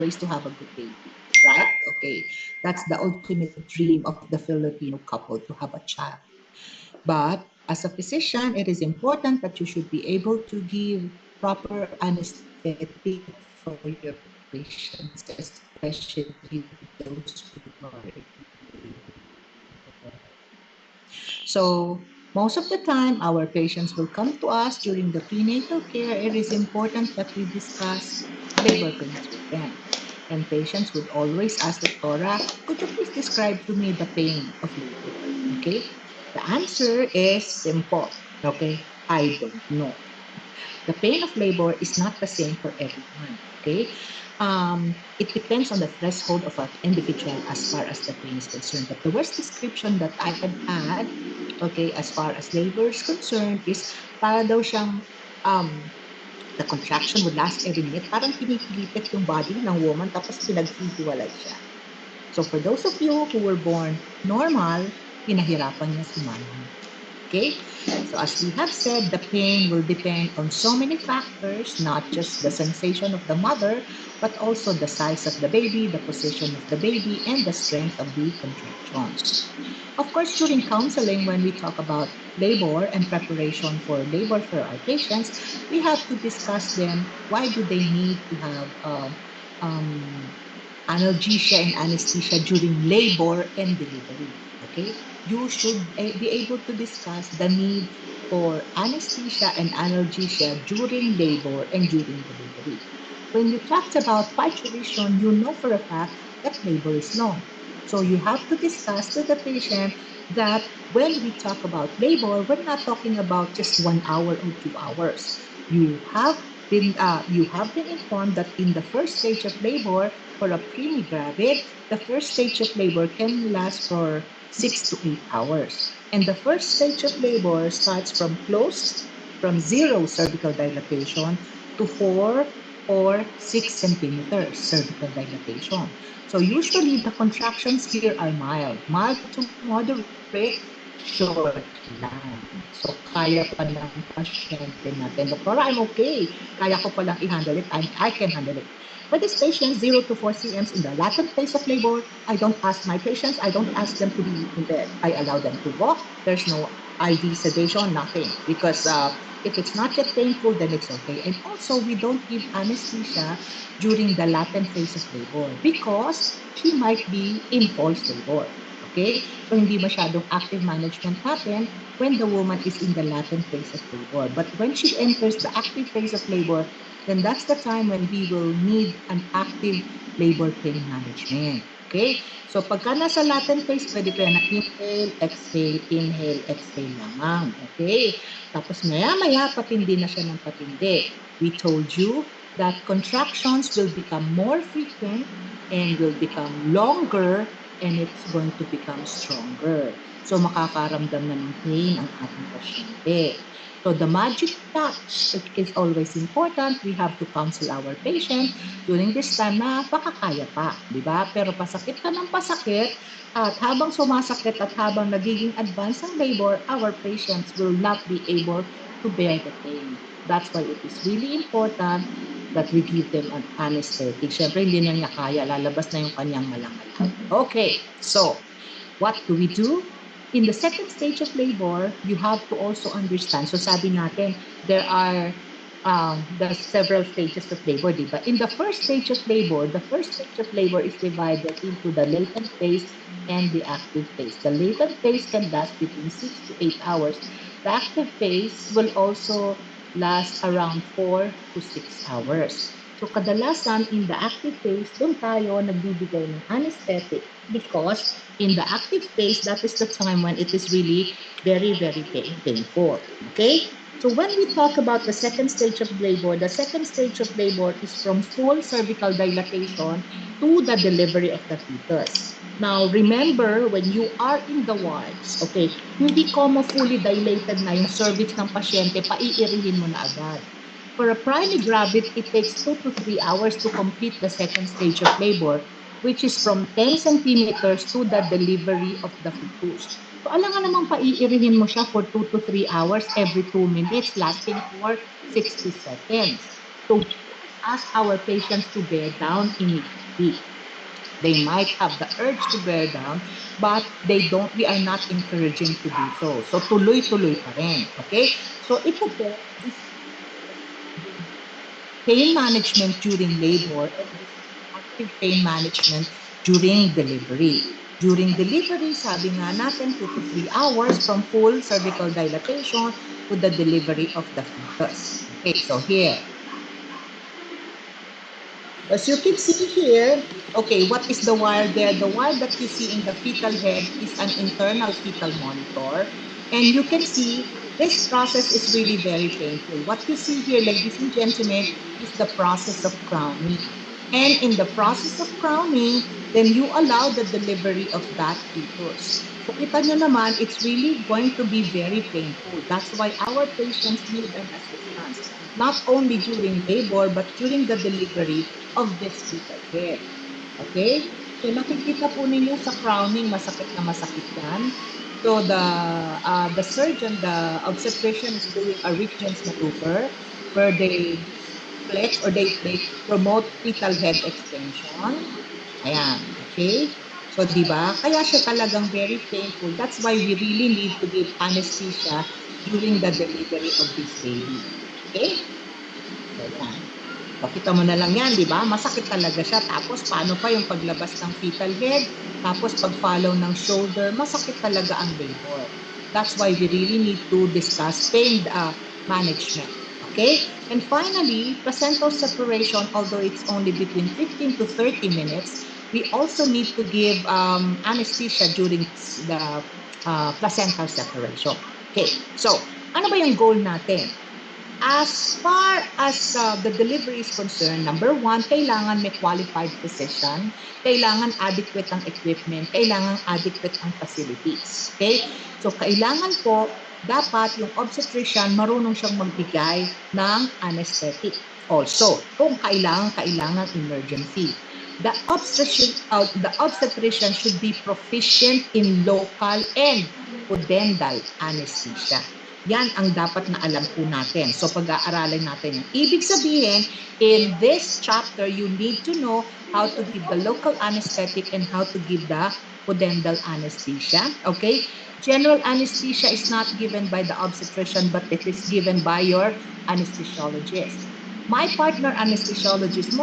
always to have a good baby, right? Okay, that's the ultimate dream of the Filipino couple, to have a child. But as a physician, it is important that you should be able to give proper anesthetic for your patients, especially those who are in So most of the time, our patients will come to us during the prenatal care. It is important that we discuss labor pains with them. And patients would always ask Doctora, could you please describe to me the pain of labor? Okay? The answer is simple. Okay? I don't know. The pain of labor is not the same for everyone. Okay, it depends on the threshold of an individual as far as the pain is concerned. But the worst description that I have had, okay, as far as labor is concerned, is para daw siyang the contraction would last every minute. Parang pinipilitit yung body ng woman tapos pinaghihiwalay siya. So for those of you who were born normal, pinahirapan niya si mama. Okay? So as we have said, the pain will depend on so many factors, not just the sensation of the mother, but also the size of the baby, the position of the baby, and the strength of the contractions. Of course, during counseling, when we talk about labor and preparation for labor for our patients, we have to discuss them. Why do they need to have um, analgesia and anesthesia during labor and delivery? Okay, you should be able to discuss the need for anesthesia and analgesia during labor and during delivery. When you talked about parturition, you know for a fact that labor is long. So you have to discuss to the patient that when we talk about labor, we're not talking about just 1 hour or 2 hours. You have been informed that in the first stage of labor for a preemie gravid, the first stage of labor can last for 6 to 8 hours. And the first stage of labor starts from zero cervical dilatation to 4 or 6 centimeters cervical dilatation. So usually the contractions here are mild to moderate, short lang. So kaya pa ng pasyente natin, Doktora, I'm okay. Kaya ko palang i-handle it. I can handle it. For these patients, 0 to 4 cms in the latent phase of labor, I don't ask my patients, I don't ask them to be in bed. I allow them to walk. There's no IV sedation, nothing. Because if it's not yet painful, then it's okay. And also, we don't give anesthesia during the latent phase of labor because she might be in false labor. Okay? So, hindi masyadong active management happen when the woman is in the latent phase of labor. But when she enters the active phase of labor, then that's the time when we will need an active labor pain management. Okay? So, pagka nasa latent phase, pwede ko yan na inhale, exhale lamang. Okay? Tapos maya-maya, patindi na siya ng patindi. We told you that contractions will become more frequent and will become longer and it's going to become stronger. So makakaramdam na ng pain ang ating pasyente. So the magic touch is always important. We have to counsel our patient during this time na baka kaya pa, di ba? Pero pasakit ka ng pasakit at habang sumasakit at habang nagiging advanced ang labor, our patients will not be able to bear the pain. That's why it is really important that we give them an anesthetic. Siyempre, hindi na niya kaya. Lalabas na yung kanyang malangalang. Okay, so what do we do? In the second stage of labor, you have to also understand. So sabi natin, there are the several stages of labor, di ba? In the first stage of labor, the first stage of labor is divided into the latent phase and the active phase. The latent phase can last between 6 to 8 hours. The active phase will also last around 4 to 6 hours. So kadalasan in the active phase, doon tayo nagbibigay ng anesthetic because in the active phase, that is the time when it is really very, very painful. Okay? So when we talk about the second stage of labor, the second stage of labor is from full cervical dilatation to the delivery of the fetus. Now, remember, when you are in the wards, okay, hindi ko mo fully dilated na yung cervix ng pasyente, paiirihin mo na agad. For a primary gravid, it takes 2 to 3 hours to complete the second stage of labor, which is from 10 centimeters to the delivery of the fetus. So alam nga namang paiirihin mo siya for 2 to 3 hours every 2 minutes, lasting for 60 seconds. So ask our patients to bear down immediately. They might have the urge to bear down, but we are not encouraging to do so. So tuloy-tuloy pa rin. Okay? So ito po is pain management during labor, and this is active pain management during delivery. During delivery, sabi nga natin, 2 to 3 hours from full cervical dilatation to the delivery of the fetus. Okay, so here, as you can see here, okay, what is the wire there? The wire that you see in the fetal head is an internal fetal monitor. And you can see this process is really very painful. What you see here, ladies and gentlemen, is the process of crowning. And in the process of crowning, then you allow the delivery of that fetus. So kita nyo naman, it's really going to be very painful. That's why our patients need an assistance, not only during labor, but during the delivery of this fetal head. Okay? So nakikita po ninyo sa crowning, masakit na masakit yan. So the surgeon, the obstetrician is doing a Ricken's maneuver where they flex or they promote fetal head extension. Ayan, okay? So, di ba? Kaya siya talagang very painful. That's why we really need to give anesthesia during the delivery of this baby. Okay? So, yan. Pakita mo na lang yan, di ba? Masakit talaga siya. Tapos, paano pa yung paglabas ng fetal head? Tapos, pag-follow ng shoulder, masakit talaga ang labor. That's why we really need to discuss pain management. Okay? And finally, placental separation, although it's only between 15 to 30 minutes, we also need to give anesthesia during the placental separation. Okay, so ano ba yung goal natin? As far as the delivery is concerned, number one, kailangan may qualified physician, kailangan adequate ang equipment, kailangan adequate ang facilities. Okay? So, kailangan po, dapat yung obstetrician marunong siyang magbigay ng anesthetic. Also, kung kailangan emergency. The obstetrician should be proficient in local and pudendal anesthesia. Yan ang dapat na alam po natin. So pag-aaralan natin yan. Ibig sabihin, in this chapter, you need to know how to give the local anesthetic and how to give the pudendal anesthesia. Okay? General anesthesia is not given by the obstetrician, but it is given by your anesthesiologist. My partner anesthesiologist,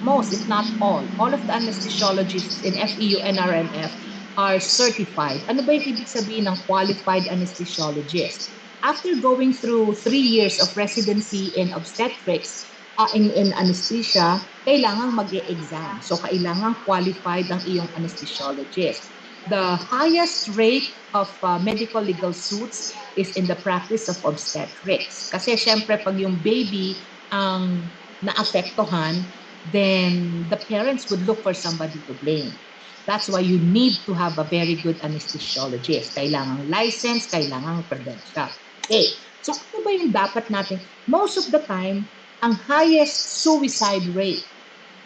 most, if not all of the anesthesiologists in FEU NRMF are certified. Ano ba yung ibig sabihin ng qualified anesthesiologist? After going through 3 years of residency in obstetrics, in anesthesia, kailangan mag-e-exam. So, kailangan qualified ang iyong anesthesiologist. The highest rate of medical legal suits is in the practice of obstetrics. Kasi syempre, pag yung baby ang naapektuhan, then the parents would look for somebody to blame. That's why you need to have a very good anesthesiologist. Kailangang license, kailangang credential. Okay, so ano ba yung dapat natin? Most of the time, ang highest suicide rate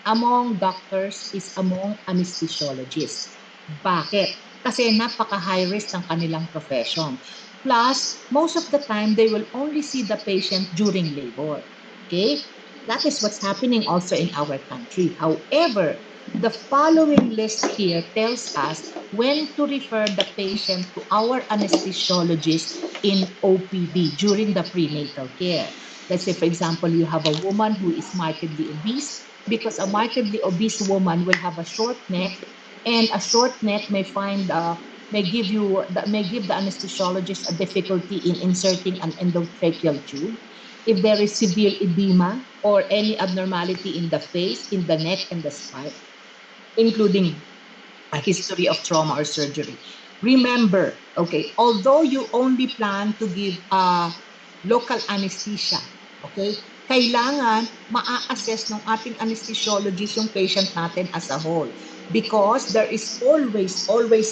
among doctors is among anesthesiologists. Bakit? Kasi napaka-high risk ng kanilang profession. Plus, most of the time, they will only see the patient during labor. Okay? That is what's happening also in our country. However, the following list here tells us when to refer the patient to our anesthesiologist in OPD during the prenatal care. Let's say, for example, you have a woman who is markedly obese, because a markedly obese woman will have a short neck, and a short neck may give the anesthesiologist a difficulty in inserting an endotracheal tube. If there is severe edema or any abnormality in the face, in the neck, and the spine, including a history of trauma or surgery. Remember, okay, although you only plan to give local anesthesia, okay, kailangan maa-assess ng ating anesthesiologist yung patient natin as a whole, because there is always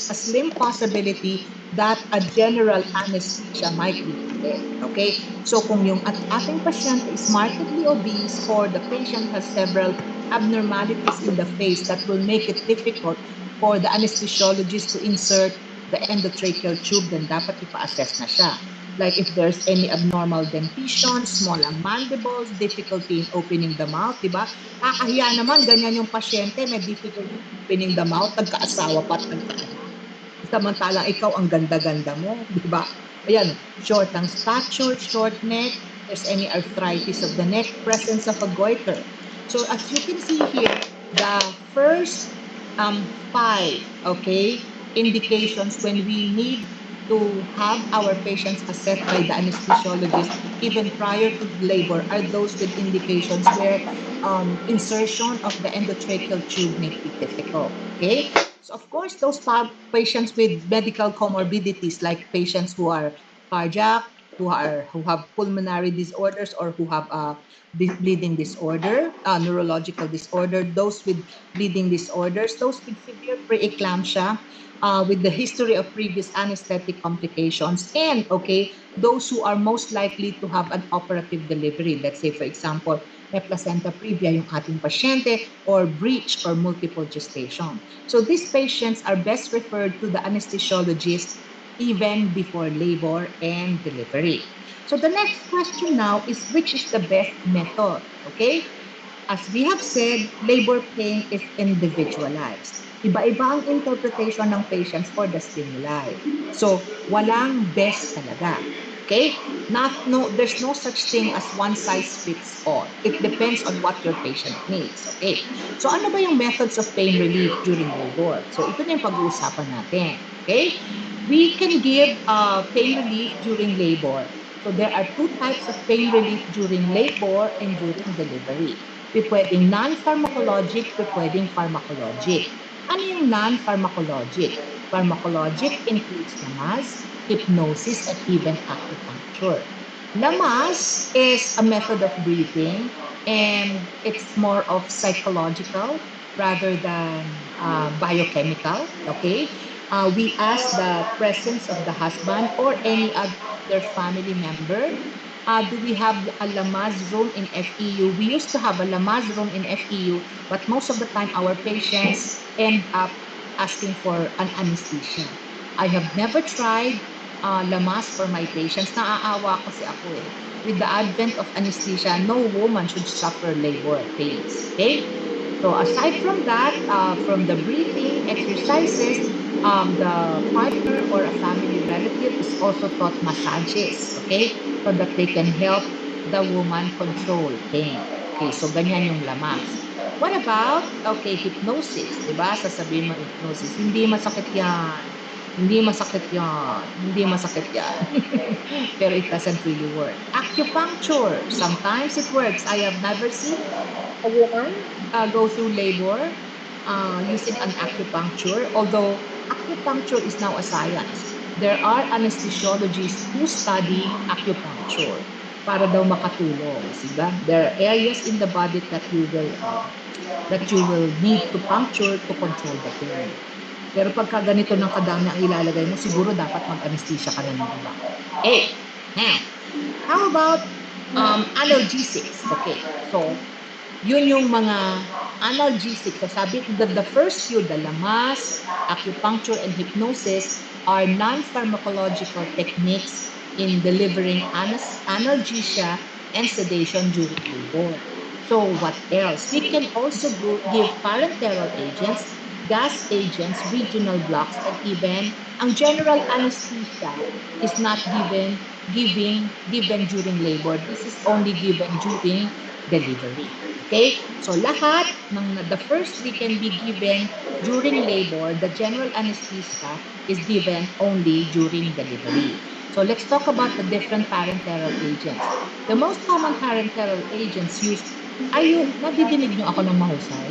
a slim possibility that a general anesthesia might be needed. Okay, so kung yung ating pasyente is markedly obese or the patient has several abnormalities in the face that will make it difficult for the anesthesiologist to insert the endotracheal tube, then dapat ipa-assess na siya. like if there's any abnormal dentition, small ang mandibles, difficulty in opening the mouth, di ba? Kakahiya naman, ganyan yung pasyente, may difficulty opening the mouth, nagkaasawa pa at nagkaanak. Samantalang ikaw ang ganda-ganda mo, di ba? Ayan, short ang stature, short neck, there's any arthritis of the neck, presence of a goiter. So as you can see here, the first five, okay, indications when we need to have our patients assessed by the anesthesiologist even prior to labor are those with indications where insertion of the endotracheal tube may be difficult. Okay, so of course those patients with medical comorbidities like patients who are cardiac, who have pulmonary disorders or who have a bleeding disorder, neurological disorder, those with bleeding disorders, those with severe preeclampsia, with the history of previous anesthetic complications, and okay, those who are most likely to have an operative delivery. Let's say, for example, may placenta previa yung ating pasyente, or breech or multiple gestation. So these patients are best referred to the anesthesiologist even before labor and delivery. So the next question now is, which is the best method? Okay? As we have said, labor pain is individualized. Iba-iba ang interpretation ng patients for the stimuli. So, walang best talaga. Okay? There's no such thing as one size fits all. It depends on what your patient needs. Okay? So, ano ba yung methods of pain relief during labor? So, ito na yung pag-uusapan natin. Okay? We can give pain relief during labor. So, there are two types of pain relief during labor and during delivery. Pwedeng non-pharmacologic, pwedeng pharmacologic. Ano yung non-pharmacologic? Pharmacologic includes lamas, hypnosis, and even acupuncture. Lamas is a method of breathing, and it's more of psychological rather than biochemical. Okay, we ask the presence of the husband or any other family member. Do we have a Lamaze room in FEU? We used to have a Lamaze room in FEU, but most of the time our patients end up asking for an anesthesia. I have never tried Lamaze for my patients. Naaawa kasi ako eh. With the advent of anesthesia, no woman should suffer labor pains. Okay? So aside from that, from the breathing exercises, the partner or a family relative is also taught massages, okay? So that they can help the woman control pain. Okay, so ganyan yung lamas. What about, okay, hypnosis, di ba? Sasabihin mo hypnosis, hindi masakit yan. Hindi masakit yan. Hindi masakit yan. Pero it doesn't really work. Acupuncture, sometimes it works. I have never seen a woman go through labor using an acupuncture, although acupuncture is now a science. There are anesthesiologists who study acupuncture para daw makatulong. Diba? There are areas in the body that you will need to puncture to control the pain. Pero pagka ganito ng kadami ang ilalagay mo, siguro dapat mag-anesthesia ka na ng iba. Okay, now, how about analgesics? Okay, so yun yung mga analgesics. So sabi ko that the first few, the lamas, acupuncture, and hypnosis are non-pharmacological techniques in delivering analgesia and sedation during labor. So what else? We can also give parenteral agents, gas agents, regional blocks, and even ang general anesthesia is not given during labor. This is only given during delivery. Okay? So lahat ng the first three can be given during labor. The general anesthesia is given only during delivery. So let's talk about the different parenteral agents. The most common parenteral agents used, nadidinig niyo ako ng mahusay?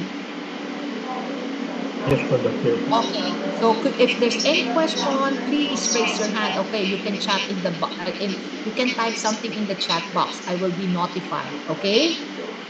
Yes po, Doctor. Okay. So if there's any question, please raise your hand. Okay, you can chat you can type something in the chat box. I will be notified. Okay?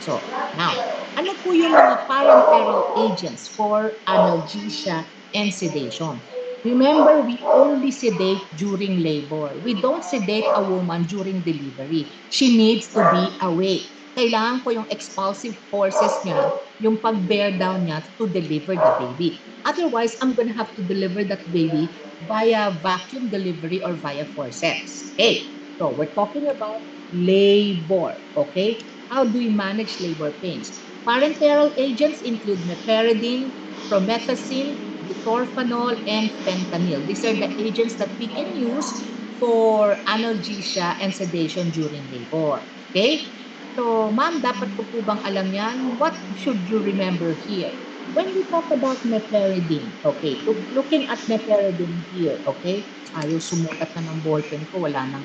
So, now, ano po yung mga parenteral agents for analgesia and sedation? Remember, we only sedate during labor. We don't sedate a woman during delivery. She needs to be awake. Kailangan ko yung expulsive forces niya, yung pag-bear down niya to deliver the baby. Otherwise, I'm gonna have to deliver that baby via vacuum delivery or via forceps. Okay. So we're talking about labor, okay? How do we manage labor pains? Parenteral agents include meperidine, promethazine, butorphanol, and fentanyl. These are the agents that we can use for analgesia and sedation during labor. Okay? So, ma'am, dapat ko po bang alam yan? What should you remember here? When we talk about meperidine, okay, looking at meperidine here, okay, ayaw sumulat na ng ballpen ko, wala nang,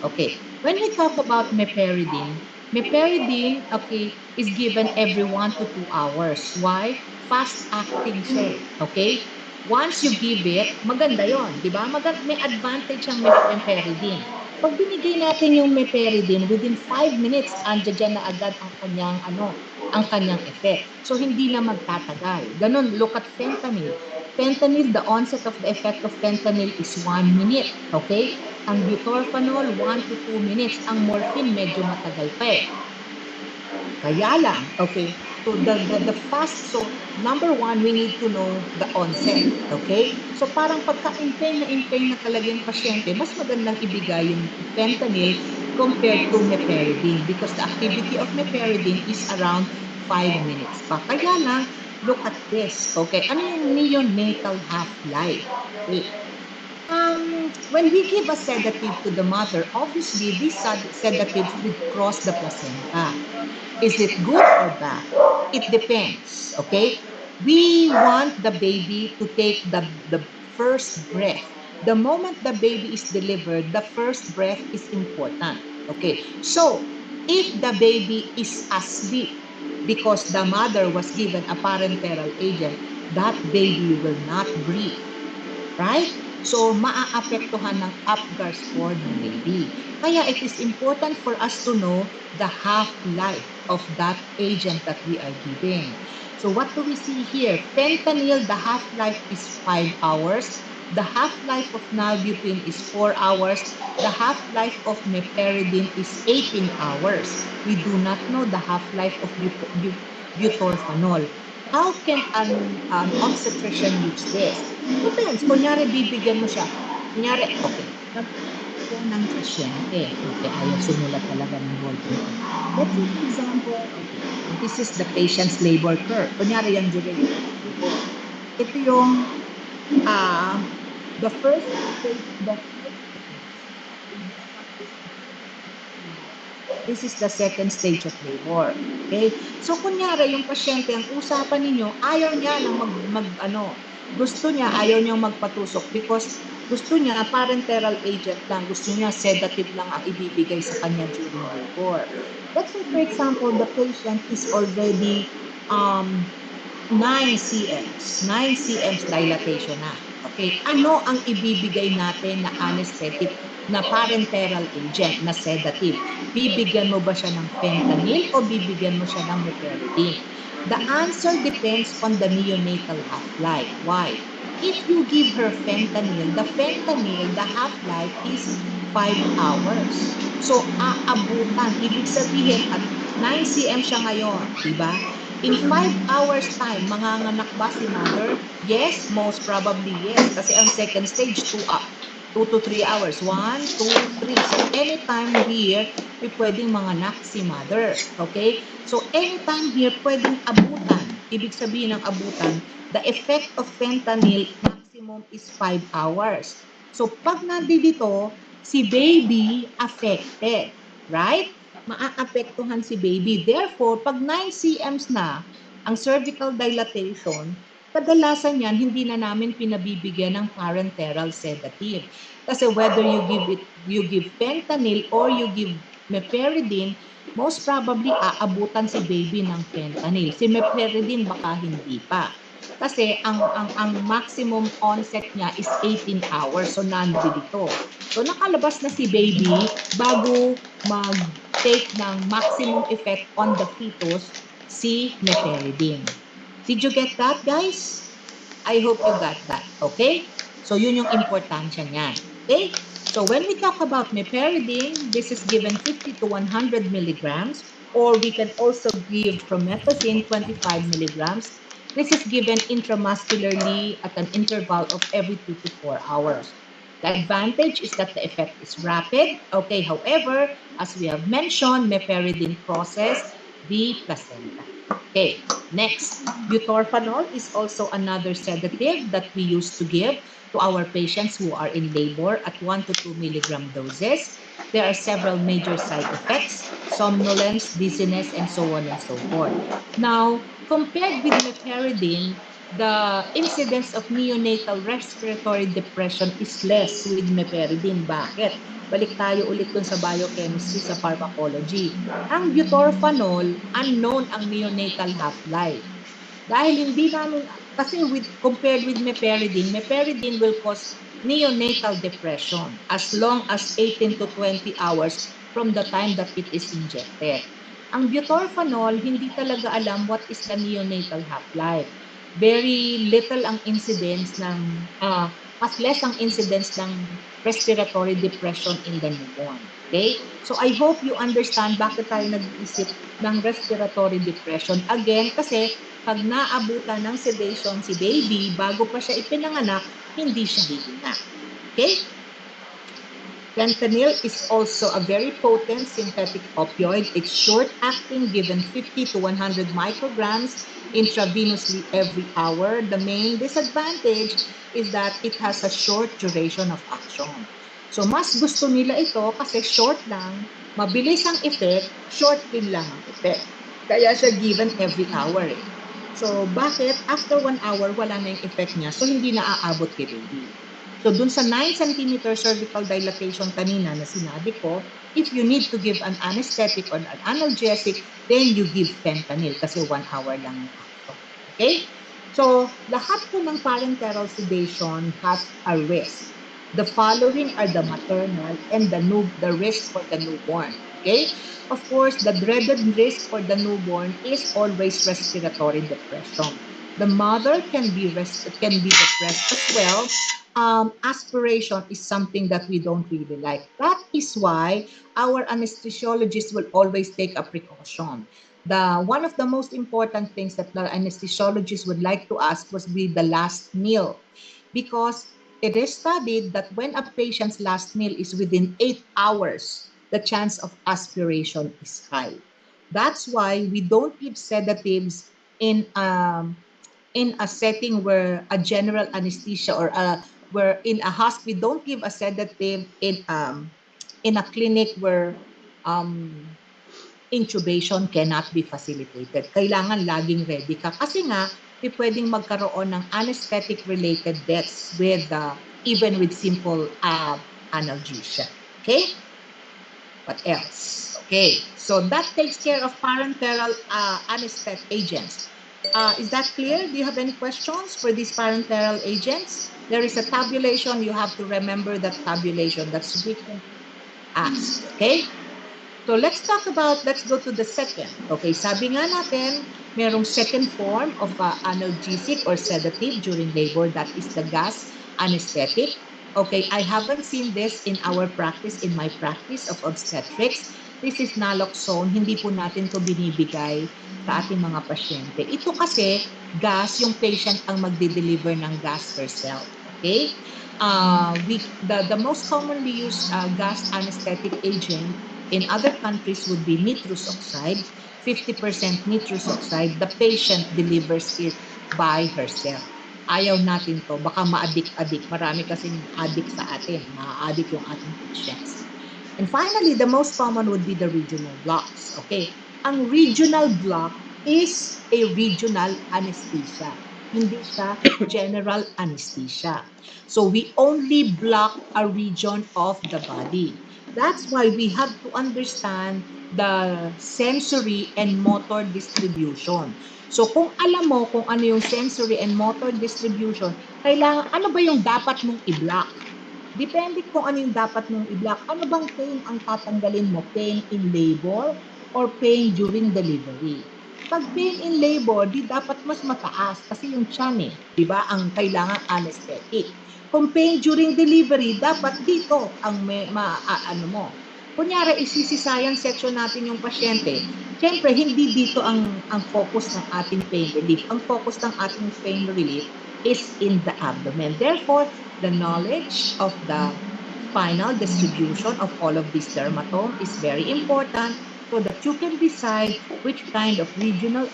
okay. When we talk about meperidine, okay, is given every 1 to 2 hours. Why? Fast-acting siya, okay? Once you give it, maganda yon, di ba? May advantage ang meperidine. Pag binigay natin yung meperidine, within 5 minutes, andyan dyan na agad ang kanyang effect. So, hindi na magtatagal. Ganun, look at fentanyl. Fentanyl, the onset of the effect of fentanyl is 1 minute. Okay? Ang butorphanol, 1 to 2 minutes. Ang morphine, medyo matagal pa eh. Kaya lang, okay, so the fast, so number one, we need to know the onset, okay? So parang in pain na talaga yung pasyente, mas magandang ibigay yung fentanyl compared to meperidine because the activity of meperidine is around 5 minutes pa. Kaya lang, look at this, okay? Ano yung neonatal half-life? Okay. When we give a sedative to the mother, obviously these sedatives would cross the placenta. Is it good or bad? It depends, okay? We want the baby to take the first breath. The moment the baby is delivered, the first breath is important, okay? So, if the baby is asleep because the mother was given a parenteral agent, that baby will not breathe. Right? So, maaapektuhan ng Apgar score ng baby. Kaya it is important for us to know the half-life of that agent that we are giving. So what do we see here? Fentanyl, the half-life is 5 hours. The half-life of nalbuphine is 4 hours. The half-life of meperidine is 18 hours. We do not know the half-life of butorphanol. How can an obstetrician use this? Depends. Kunyari, bibigyan mo siya. Kunyari, okay. Nag-po ng pasyente. Okay, ayaw sumulat talaga ng ballpen ko. Let's say, for example, okay, this is the patient's labor curve. Kunyari, yung duration of labor. Ito yung the first stage, this is the second stage of labor. Okay? So, kunyari, yung pasyente, ang usapan ninyo, ayaw niya nang gusto niya, ayaw niyang magpatusok because gusto niya parenteral agent lang, gusto niya sedative lang ang ibibigay sa kanya during labor. Let's say, for example, the patient is already 9 cms. 9 cms dilatation na. Okay, ano ang ibibigay natin na anesthetic na parenteral agent, na sedative? Bibigyan mo ba siya ng fentanyl o bibigyan mo siya ng meperidine? The answer depends on the neonatal half-life. Why? If you give her fentanyl, the half-life is 5 hours. So, aabutan. Ibig sabihin, at 9 cm siya ngayon, di ba? In 5 hours time, manganganak ba si mother? Yes, most probably yes. Kasi ang second stage, 2 to 3 hours. 1, 2, 3. So, anytime here, pwedeng manganak si mother. Okay? So, anytime here, pwedeng abutan. Ibig sabihin ng abutan, the effect of fentanyl maximum is 5 hours. So, pag nandito, si baby affected. Right? Maaapektuhan si baby. Therefore, pag 9 cms na ang cervical dilatation, kadalasan yan, hindi na namin pinabibigyan ng parenteral sedative. Kasi whether you give fentanyl or you give meperidine, most probably aabutan si baby ng fentanyl. Si meperidine baka hindi pa. Kasi ang maximum onset niya is 18 hours. So, nandito. So, nakalabas na si baby bago mag-take ng maximum effect on the fetus, si meperidine. Did you get that, guys? I hope you got that. Okay? So, yun yung importansya niyan. Okay? So, when we talk about meperidine, this is given 50 to 100 milligrams, or we can also give promethazine 25 milligrams. This is given intramuscularly at an interval of every 2 to 4 hours. The advantage is that the effect is rapid. Okay, however, as we have mentioned, meperidine crosses the placenta. Okay, next, butorphanol is also another sedative that we used to give to our patients who are in labor at 1 to 2 milligram doses. There are several major side effects, somnolence, dizziness, and so on and so forth. Now, compared with meperidine, the incidence of neonatal respiratory depression is less with meperidine. Bakit? Balik tayo ulit dun sa biochemistry, sa pharmacology. Ang butorphanol, unknown ang neonatal half-life. Dahil hindi namin, kasi compared with meperidine will cause neonatal depression as long as 18 to 20 hours from the time that it is injected. Ang butorphanol, hindi talaga alam what is the neonatal half-life. Very little ang incidence ng, mas less ang incidence ng respiratory depression in the newborn. Okay? So I hope you understand bakit tayo nag-iisip ng respiratory depression. Again, kasi pag naabutan ng sedation si baby, bago pa siya ipinanganak, hindi siya hihinga. Okay? Fentanyl is also a very potent synthetic opioid. It's short-acting, given 50 to 100 micrograms intravenously every hour. The main disadvantage is that it has a short duration of action. So mas gusto nila ito kasi short lang, mabilis ang effect, short din lang ang effect. Kaya siya given every hour eh. So bakit after 1 hour wala na yung effect niya, so hindi na aabot kay baby. So dun sa 9 cm cervical dilatation kanina na sinabi ko, if you need to give an anesthetic or an analgesic, then you give fentanyl kasi 1 hour lang yung action. Okay? So lahat po ng parenteral sedation has a risk. The following are the maternal and the risk for the newborn. Okay? Of course, the dreaded risk for the newborn is always respiratory depression. The mother can be depressed as well. Aspiration is something that we don't really like. That is why our anesthesiologist will always take a precaution. One of the most important things that the anesthesiologist would like to ask was be the last meal, because it is studied that when a patient's last meal is within 8 hours, the chance of aspiration is high. That's why we don't give sedatives in a setting where a general anesthesia or where in a hospital, we don't give a sedative in a clinic where intubation cannot be facilitated. Kailangan laging ready ka kasi nga pwedeng magkaroon ng anesthetic-related deaths with even with simple analgesia. Okay? What else? Okay, so that takes care of parenteral anesthetic agents. Is that clear? Do you have any questions for these parenteral agents? There is a tabulation. You have to remember that tabulation. That's frequently asked. Okay? So let's go to the second. Okay, sabi nga natin, merong second form of analgesic or sedative during labor, that is the gas anesthetic. Okay, I haven't seen this in our practice, in my practice of obstetrics. This is naloxone, hindi po natin to binibigay sa ating mga pasyente. Ito kasi, gas, yung patient ang magde-deliver ng gas herself. Okay? The most commonly used gas anesthetic agent in other countries would be nitrous oxide, 50% nitrous oxide. The patient delivers it by herself. Ayaw natin to, baka ma-addict. Marami kasing addict sa atin, ma-addict yung ating patients. And finally, the most common would be the regional blocks. Okay, ang regional block is a regional anesthesia. Hindi siya general anesthesia. So we only block a region of the body. That's why we have to understand the sensory and motor distribution. So kung alam mo kung ano yung sensory and motor distribution, kailangan, ano ba yung dapat mong i-block? Depende kung ano yung dapat mong i-block. Ano bang pain ang tatanggalin mo? Pain in labor or pain during delivery? Pag pain in labor, di dapat mas mataas kasi yung tiyan di ba, ang kailangan anesthetic. Kung pain during delivery, dapat dito ang ano mo. Kunyari, isisisayang section natin yung pasyente. Siyempre, hindi dito ang focus ng ating pain relief. Ang focus ng ating pain relief is in the abdomen. Therefore, the knowledge of the spinal distribution of all of these dermatome is very important so that you can decide which kind of regional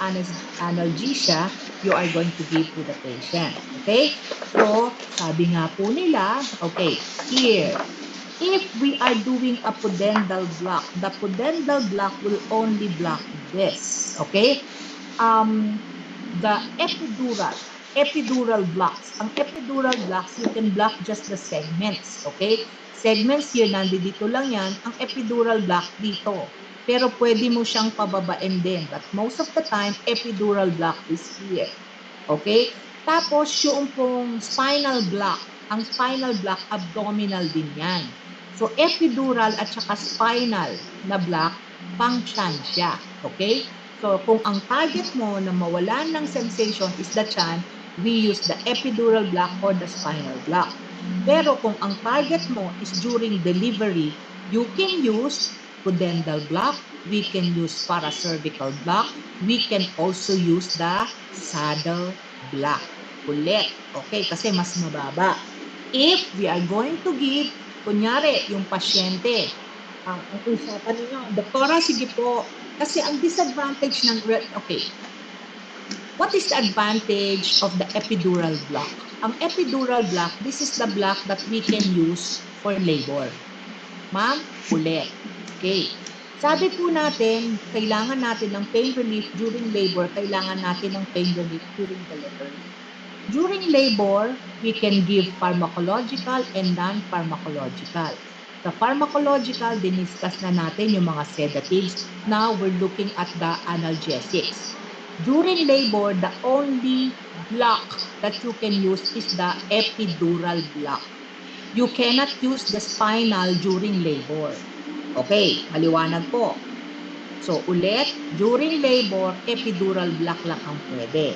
analgesia you are going to give to the patient. Okay? So, sabi nga po nila, okay, here, if we are doing a pudendal block, the pudendal block will only block this. Okay? The epidural blocks. Ang epidural blocks, you can block just the segments, okay? Segments here, nandito lang yan. Ang epidural block dito. Pero pwede mo siyang pababain din. But most of the time, epidural block is here. Okay? Tapos, yung pong spinal block. Ang spinal block, abdominal din yan. So, epidural at saka spinal na block, pang-chan siya. Okay? So, kung ang target mo na mawalan ng sensation is the chan, we use the epidural block or the spinal block. Pero kung ang target mo is during delivery, you can use pudendal block, we can use paracervical block, we can also use the saddle block. Ulit, okay, kasi mas mababa. If we are going to give, kunyari, yung pasyente, ang usapan ninyo, doktora, sige po, kasi ang disadvantage ng, okay, what is the advantage of the epidural block? Ang epidural block, this is the block that we can use for labor. Ma'am, ulit. Okay. Sabi po natin, kailangan natin ng pain relief during labor, kailangan natin ng pain relief during delivery. During labor, we can give pharmacological and non-pharmacological. Sa pharmacological, diniscuss na natin yung mga sedatives. Now, we're looking at the analgesics. During labor, the only block that you can use is the epidural block. You cannot use the spinal during labor. Okay, maliwanag po. So, ulit, during labor, epidural block lang ang pwede.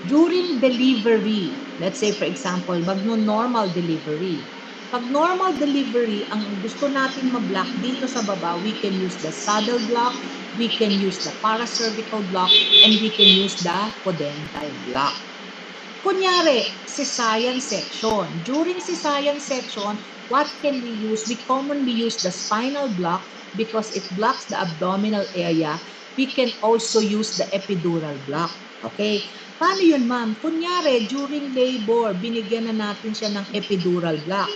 During delivery, let's say for example, magno-normal delivery. Pag normal delivery, ang gusto natin ma-block dito sa baba, we can use the saddle block, we can use the paracervical block, and we can use the pudendal block. Kunyari, cesarean section. During cesarean section, what can we use? We commonly use the spinal block because it blocks the abdominal area. We can also use the epidural block. Okay? Paano yun, ma'am? Kunyari, during labor, binigyan na natin siya ng epidural block.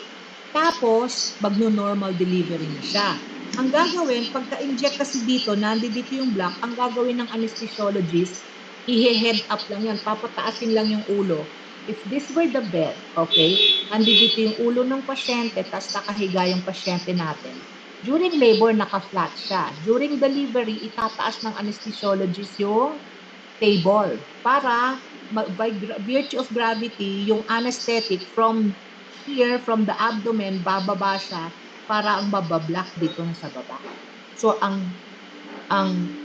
Tapos, magno-normal delivery na siya. Ang gagawin, pagka-inject kasi dito, nandito yung block, ang gagawin ng anesthesiologist, i-head up lang yan, papataasin lang yung ulo. If this were the bed, okay, nandito yung ulo ng pasyente, tapos nakahiga yung pasyente natin. During labor, naka-flat siya. During delivery, itataas ng anesthesiologist yung table para by virtue of gravity, yung anesthetic from here, from the abdomen, bababa siya para ang mabablock dito sa baba. So, ang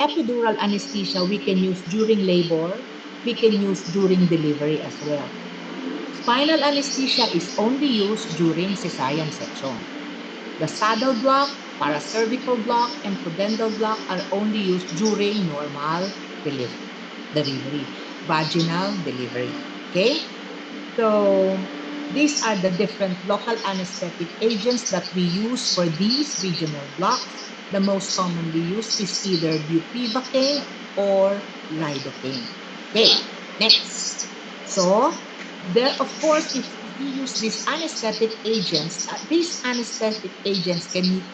epidural anesthesia we can use during labor, we can use during delivery as well. Spinal anesthesia is only used during cesarean section. The saddle block, paracervical block, and pudendal block are only used during normal delivery, vaginal delivery. Okay? So, these are the different local anesthetic agents that we use for these regional blocks. The most commonly used is either bupivacaine or lidocaine. Okay, next. So, there, of course, if we use these anesthetic agents can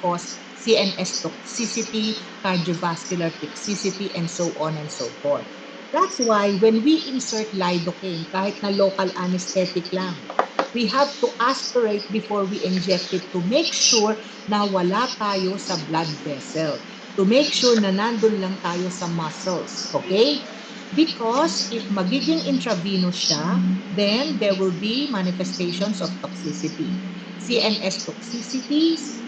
cause CNS toxicity, cardiovascular toxicity, and so on and so forth. That's why when we insert lidocaine, kahit na local anesthetic lang, we have to aspirate before we inject it to make sure na wala tayo sa blood vessel. To make sure na nandun lang tayo sa muscles. Okay? Because if magiging intravenous siya, then there will be manifestations of toxicity. CNS toxicities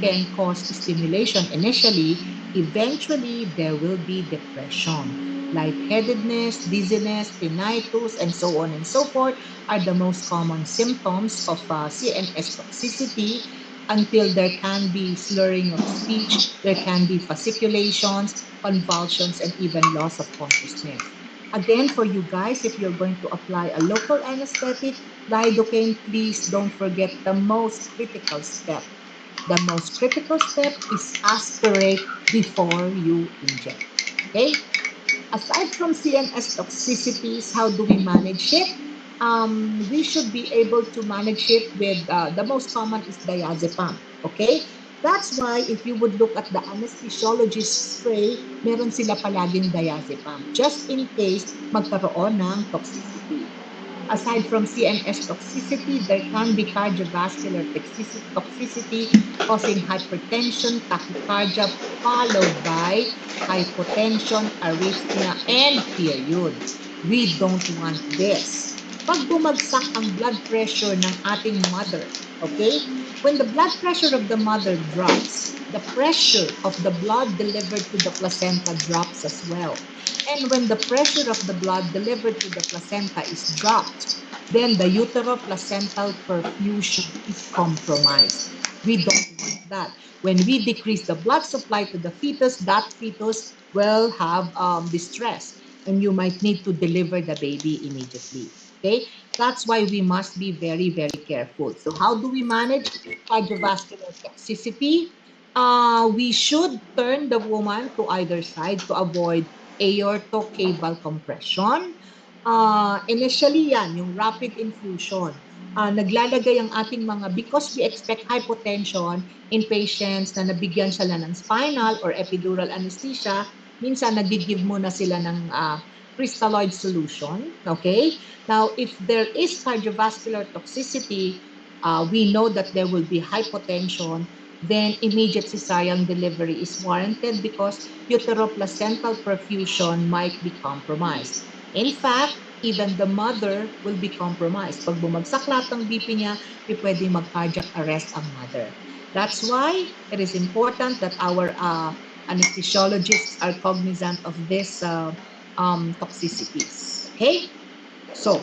can cause stimulation initially. Eventually, there will be depression. Lightheadedness, dizziness, tinnitus, and so on and so forth are the most common symptoms of CNS toxicity until there can be slurring of speech, there can be fasciculations, convulsions, and even loss of consciousness. Again, for you guys, if you're going to apply a local anesthetic, lidocaine, please don't forget the most critical step. The most critical step is aspirate before you inject. Okay? Aside from CNS toxicities, how do we manage it? We should be able to manage it with, the most common is diazepam. Okay? That's why if you would look at the anesthesiologist spray, meron sila palaging diazepam just in case magkaroon ng toxicity. Aside from CNS toxicity, there can be cardiovascular toxicity causing hypertension, tachycardia, followed by hypotension, arrhythmia, and period. We don't want this. Pag bumagsak ang blood pressure ng ating mother, okay? When the blood pressure of the mother drops, the pressure of the blood delivered to the placenta drops as well. And when the pressure of the blood delivered to the placenta is dropped, then the utero-placental perfusion is compromised. We don't want that. When we decrease the blood supply to the fetus, that fetus will have distress, and you might need to deliver the baby immediately. Okay, that's why we must be very, very careful. So how do we manage cardiovascular toxicity? We should turn the woman to either side to avoid aortocabal compression. Initially yan, yung rapid infusion. Naglalagay ang ating mga, because we expect hypotension in patients na nabigyan sila ng spinal or epidural anesthesia, minsan nag-give muna sila ng crystalloid solution. Okay? Now, if there is cardiovascular toxicity, we know that there will be hypotension, then immediate cesarean delivery is warranted because uteroplacental perfusion might be compromised. In fact, even the mother will be compromised. Pag bumagsak lahat ng BP niya, pwede mag-cardiac arrest ang mother. That's why it is important that our anesthesiologists are cognizant of this toxicities. Okay? So,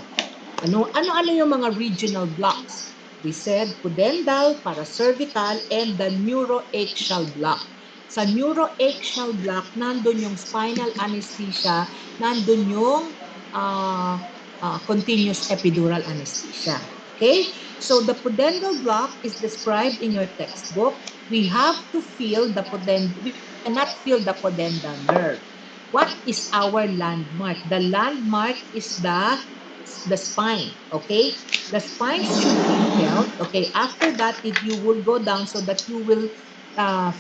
ano yung mga regional blocks? We said pudendal, paracervical, and the neuroaxial block. Sa neuroaxial block, nandun yung spinal anesthesia, nandun yung continuous epidural anesthesia. Okay? So the pudendal block is described in your textbook. We have to feel the pudendal, we cannot feel the pudendal nerve. What is our landmark? The landmark is the spine, okay? The spine should be felt, okay? After that, you will go down so that you will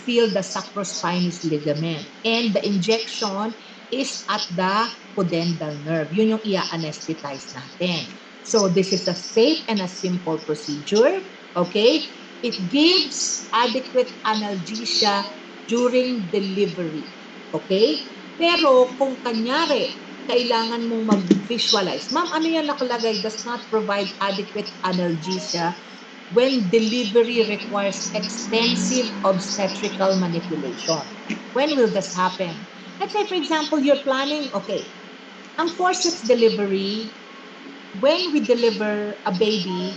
feel the sacrospinous ligament. And the injection is at the pudendal nerve. Yun yung i-anesthetize natin. So this is a safe and a simple procedure, okay? It gives adequate analgesia during delivery, okay? Pero kung kanyari, kailangan mong mag-visualize. Ma'am, ano yan nakalagay? Does not provide adequate analgesia when delivery requires extensive obstetrical manipulation. When will this happen? Let's say, for example, you're planning, okay, ang forceps delivery, when we deliver a baby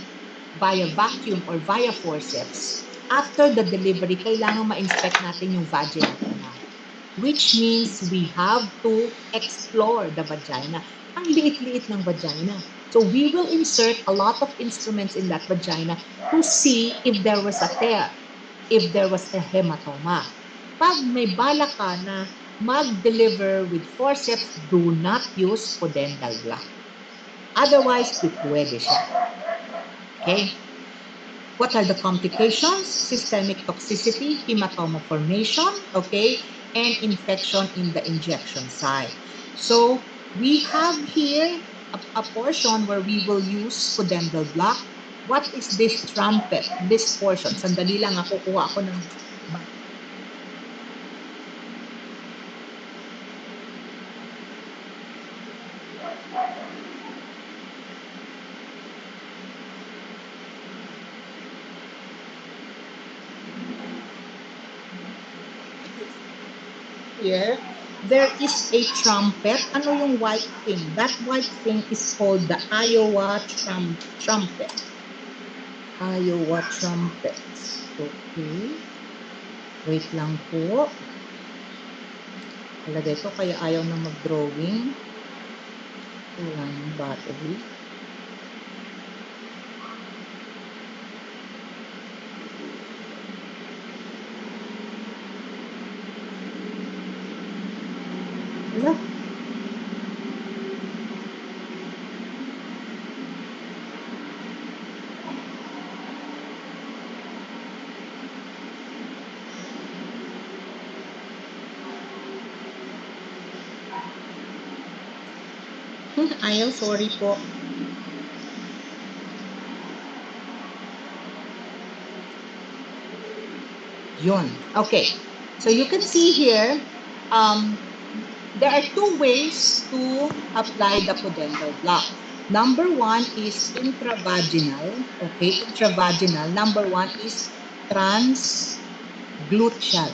via vacuum or via forceps, after the delivery, kailangan ma-inspect natin yung vagina po na. Which means we have to explore the vagina. Ang liit-liit ng vagina. So we will insert a lot of instruments in that vagina to see if there was a tear, if there was a hematoma. Pag may bala ka na mag-deliver with forceps, do not use pudendal block. Otherwise, pwede siya. Okay? What are the complications? Systemic toxicity, hematoma formation, okay, and infection in the injection site. So we have here a portion where we will use pudendal block. What is this trumpet? This portion. Sandali lang, kukuha ako ng here, there is a trumpet. Ano yung white thing? That white thing is called the Iowa trumpet. Iowa trumpet. Okay. Wait lang po. Talagay ko kaya ayaw na mag-drawing. Line battery. Wala. Ayaw, sorry po. Yun. Okay. So you can see here, there are two ways to apply the pudendal block. Number one is intravaginal. Okay, intravaginal. Number one is transgluteal.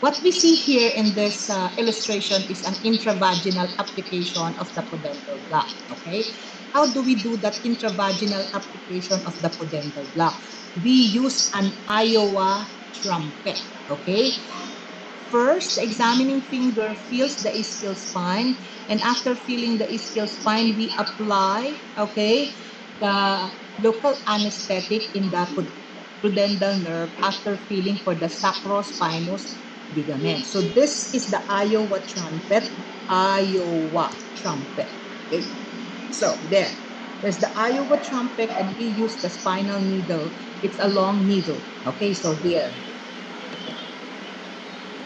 What we see here in this illustration is an intravaginal application of the pudendal block. Okay, how do we do that intravaginal application of the pudendal block? We use an Iowa trumpet. Okay, first, the examining finger feels the ischial spine, and after feeling the ischial spine, we apply, okay, the local anesthetic in the pudendal nerve after feeling for the sacrospinous ligament. So this is the Iowa trumpet, Iowa trumpet. Okay, so there's the Iowa trumpet, and we use the spinal needle. It's a long needle. Okay, so here.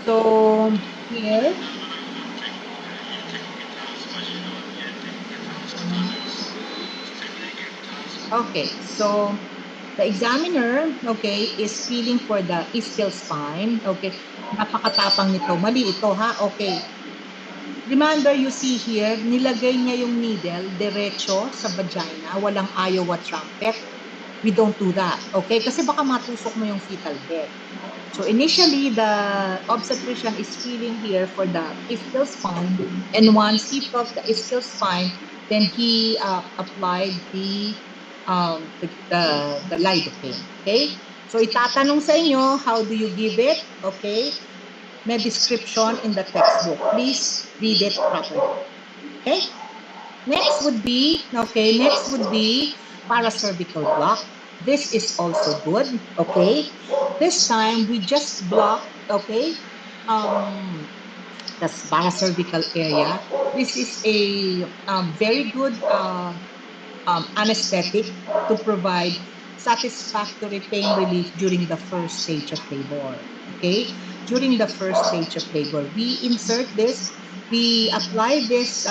So here, okay, so the examiner, okay, is feeling for the ischial spine. Okay, napakatapang nito. Mali ito, ha? Okay. Remember, you see here, nilagay niya yung needle diretso sa vagina, walang Iowa trumpet. We don't do that, okay? Kasi baka matusok mo yung fetal head. So initially, the obstetrician is feeling here for the ischial spine, and once he felt the ischial spine, then he applied the lidocaine. Okay? So itatanong sa inyo, how do you give it? Okay? May description in the textbook. Please read it properly. Okay? Next would be, paracervical block. This is also good, okay? This time, we just block, okay, the paracervical area. This is a very good anesthetic to provide satisfactory pain relief during the first stage of labor. Okay? During the first stage of labor, we insert this, we apply this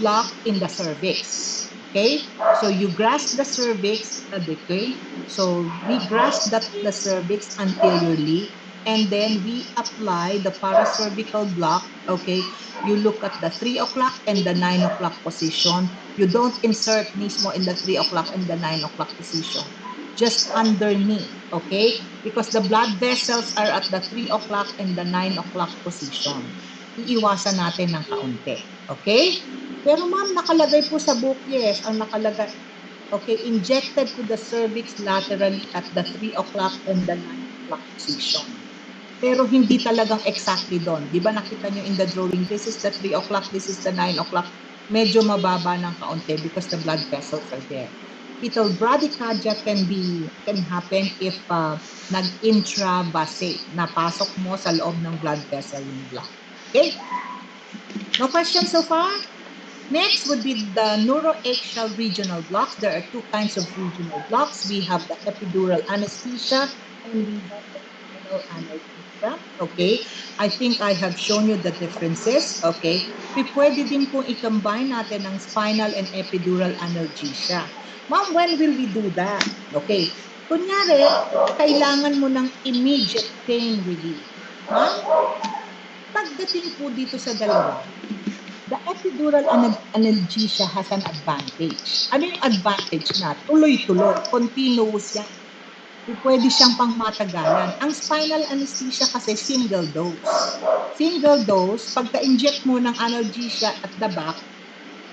block in the cervix. Okay? So you grasp the cervix, okay? So we grasp the cervix anteriorly, and then we apply the paracervical block. Okay? You look at the 3 o'clock and the 9 o'clock position. You don't insert mismo in the 3 o'clock and the 9 o'clock position. Just underneath, okay? Because the blood vessels are at the 3 o'clock and the 9 o'clock position. Iiwasan natin ng kaunti. Okay? Pero ma'am, nakalagay po sa book, yes, ang nakalagay, okay, injected to the cervix laterally at the 3 o'clock and the 9 o'clock position. Pero hindi talagang exactly doon. Di ba nakita nyo in the drawing, this is the 3 o'clock, this is the 9 o'clock. Medyo mababa ng kaunti because the blood vessels are there. Fetal bradycardia can happen if nag-intravasate, napasok mo sa loob ng blood vessel yung blood. Okay? No questions so far? Next would be the neuroaxial regional blocks. There are two kinds of regional blocks. We have the epidural anesthesia and we have the spinal anesthesia. Okay? I think I have shown you the differences. Okay? Pwede din po i-combine natin ang spinal and epidural analgesia. Ma'am, when will we do that? Okay. Kunyari, kailangan mo ng immediate pain relief. Ma'am, pagdating po dito sa dalawa, the epidural analgesia has an advantage. Ano yung advantage na? Tuloy-tuloy, continuous yan. Pwede siyang pangmatagalan. Ang spinal anesthesia kasi single dose. Single dose, pagka-inject mo ng analgesia at the back,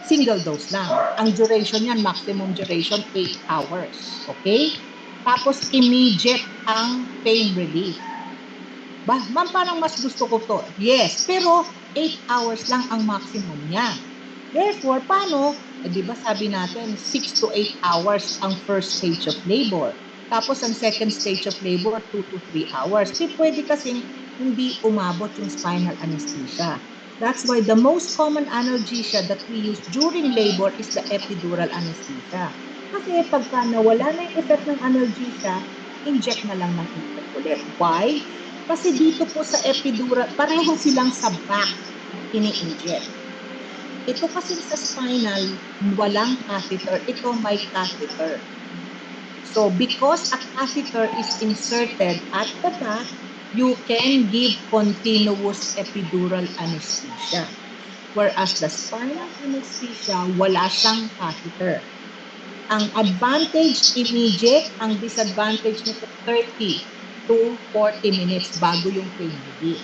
single dose lang. Ang duration yan, maximum duration, 8 hours. Okay? Tapos immediate ang pain relief. Ma'am, parang mas gusto ko to. Yes, pero 8 hours lang ang maximum niya. Therefore, paano? Di ba sabi natin, 6 to 8 hours ang first stage of labor. Tapos ang second stage of labor, 2 to 3 hours. Di pwede kasing hindi umabot yung spinal anesthesia. That's why the most common analgesia that we use during labor is the epidural anesthesia. Kasi pagka nawala na yung effect ng analgesia, inject na lang ng inject ulit. Why? Kasi dito po sa epidural, pareho silang sa back ini-inject. Ito kasi sa spinal, walang catheter. Ito may catheter. So because a catheter is inserted at the back, you can give continuous epidural anesthesia. Whereas the spinal anesthesia, wala siyang catheter. Ang advantage, immediate. Ang disadvantage nito, 30 to 40 minutes bago yung pain relief.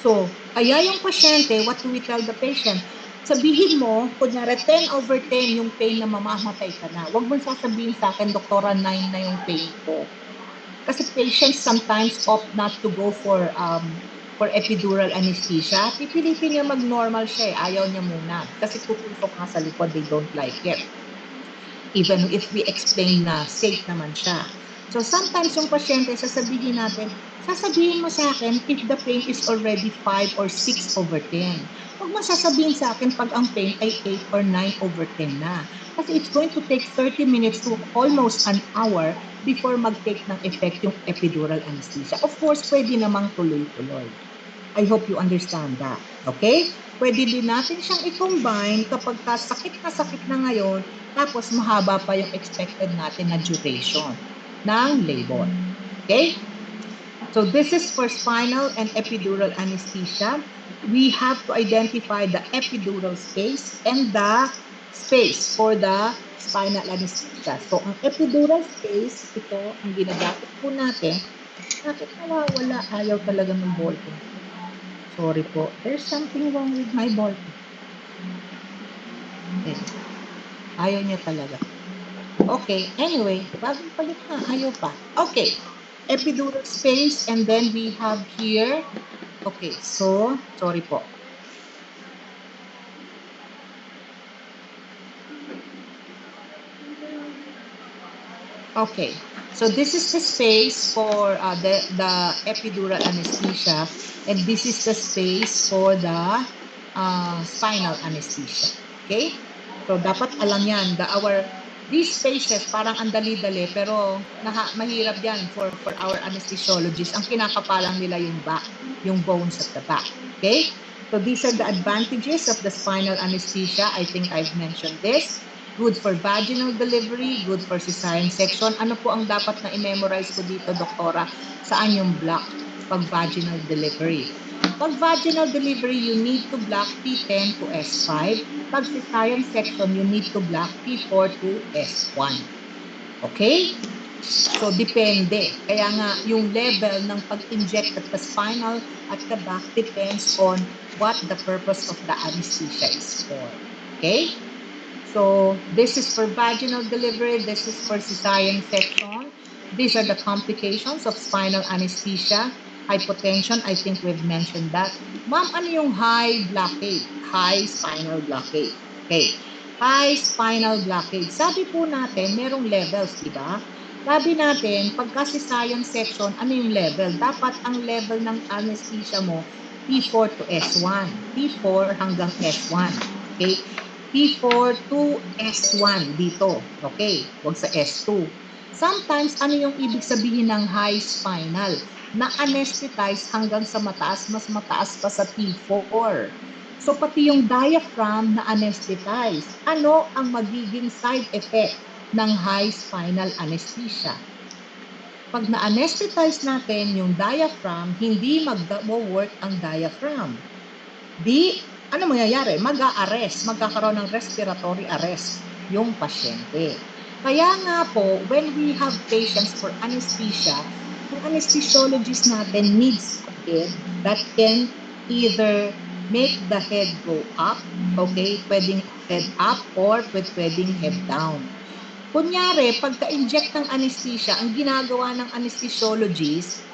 So, kaya yung pasyente, what do we tell the patient? Sabihin mo, kunyari 10/10 yung pain na mamamatay ka na. Huwag mo sasabihin sa akin, Doktora, 9 na yung pain ko. Kasi patients sometimes opt not to go for epidural anesthesia. Pipilitin niya mag-normal siya eh. Ayaw niya muna. Kasi tutusok nga sa likod, they don't like it. Even if we explain na safe naman siya. So sometimes yung pasyente, sasabihin mo sa akin if the pain is already 5 or 6/10. Huwag mo sasabihin sa akin pag ang pain ay 8 or 9/10 na. Kasi it's going to take 30 minutes to almost an hour before mag-take ng effect yung epidural anesthesia. Of course, pwede namang tuloy-tuloy. I hope you understand that. Okay? Pwede din natin siyang i-combine kapag sakit na ngayon, tapos mahaba pa yung expected natin na duration ng labor. Okay? So this is for spinal and epidural anesthesia. We have to identify the epidural space and the space for the spinal anesthesia. So ang epidural space, ito ang ginagamit po natin. Bakit nawawala? Ayaw talaga ng ballpen. Sorry po. There's something wrong with my ballpen. Okay. Ayaw niya talaga. Okay, anyway, bagong palit na, ayaw pa. Okay, epidural space, and then we have here, okay, so, sorry po. Okay, so this is the space for the epidural anesthesia, and this is the space for the spinal anesthesia. Okay? So dapat alam yan, these spaces parang ang dali-dali pero mahirap yan for our anesthesiologists. Ang kinakapalang nila yung back, yung bones at the back. Okay? So these are the advantages of the spinal anesthesia. I think I've mentioned this. Good for vaginal delivery, good for cesarean section. Ano po ang dapat na i-memorize ko dito, Doktora? Saan yung block pag vaginal delivery? Pag vaginal delivery, you need to block P10 to S5. Pag cesarean section, you need to block P4 to S1. Okay? So, depende. Kaya nga, yung level ng pag-inject at the spinal at the back depends on what the purpose of the anesthesia is for. Okay? So, this is for vaginal delivery. This is for cesarean section. These are the complications of spinal anesthesia. Hypotension, I think we've mentioned that. Ma'am, ano yung high blockade? High spinal blockade. Okay. High spinal blockade. Sabi po natin, merong levels, di ba? Sabi natin, pagka cesarean section, ano yung level? Dapat ang level ng anesthesia mo, P4 to S1. P4 hanggang S1. Okay? P4 to S1 dito. Okay, huwag sa S2. Sometimes, ano yung ibig sabihin ng high spinal? Na-anesthetize hanggang sa mataas, mas mataas pa sa P4. So, pati yung diaphragm na-anesthetize. Ano ang magiging side effect ng high spinal anesthesia? Pag na-anesthetize natin yung diaphragm, hindi mag-work ang diaphragm. Ano mangyayari? Mag-a-arrest, magkakaroon ng respiratory arrest yung pasyente. Kaya nga po, when we have patients for anesthesia, ang anesthesiologist natin needs a bed that can either make the head go up, okay, pwedeng head up or pwedeng head down. Kunyari, pagka-inject ng anesthesia, ang ginagawa ng anesthesiologist,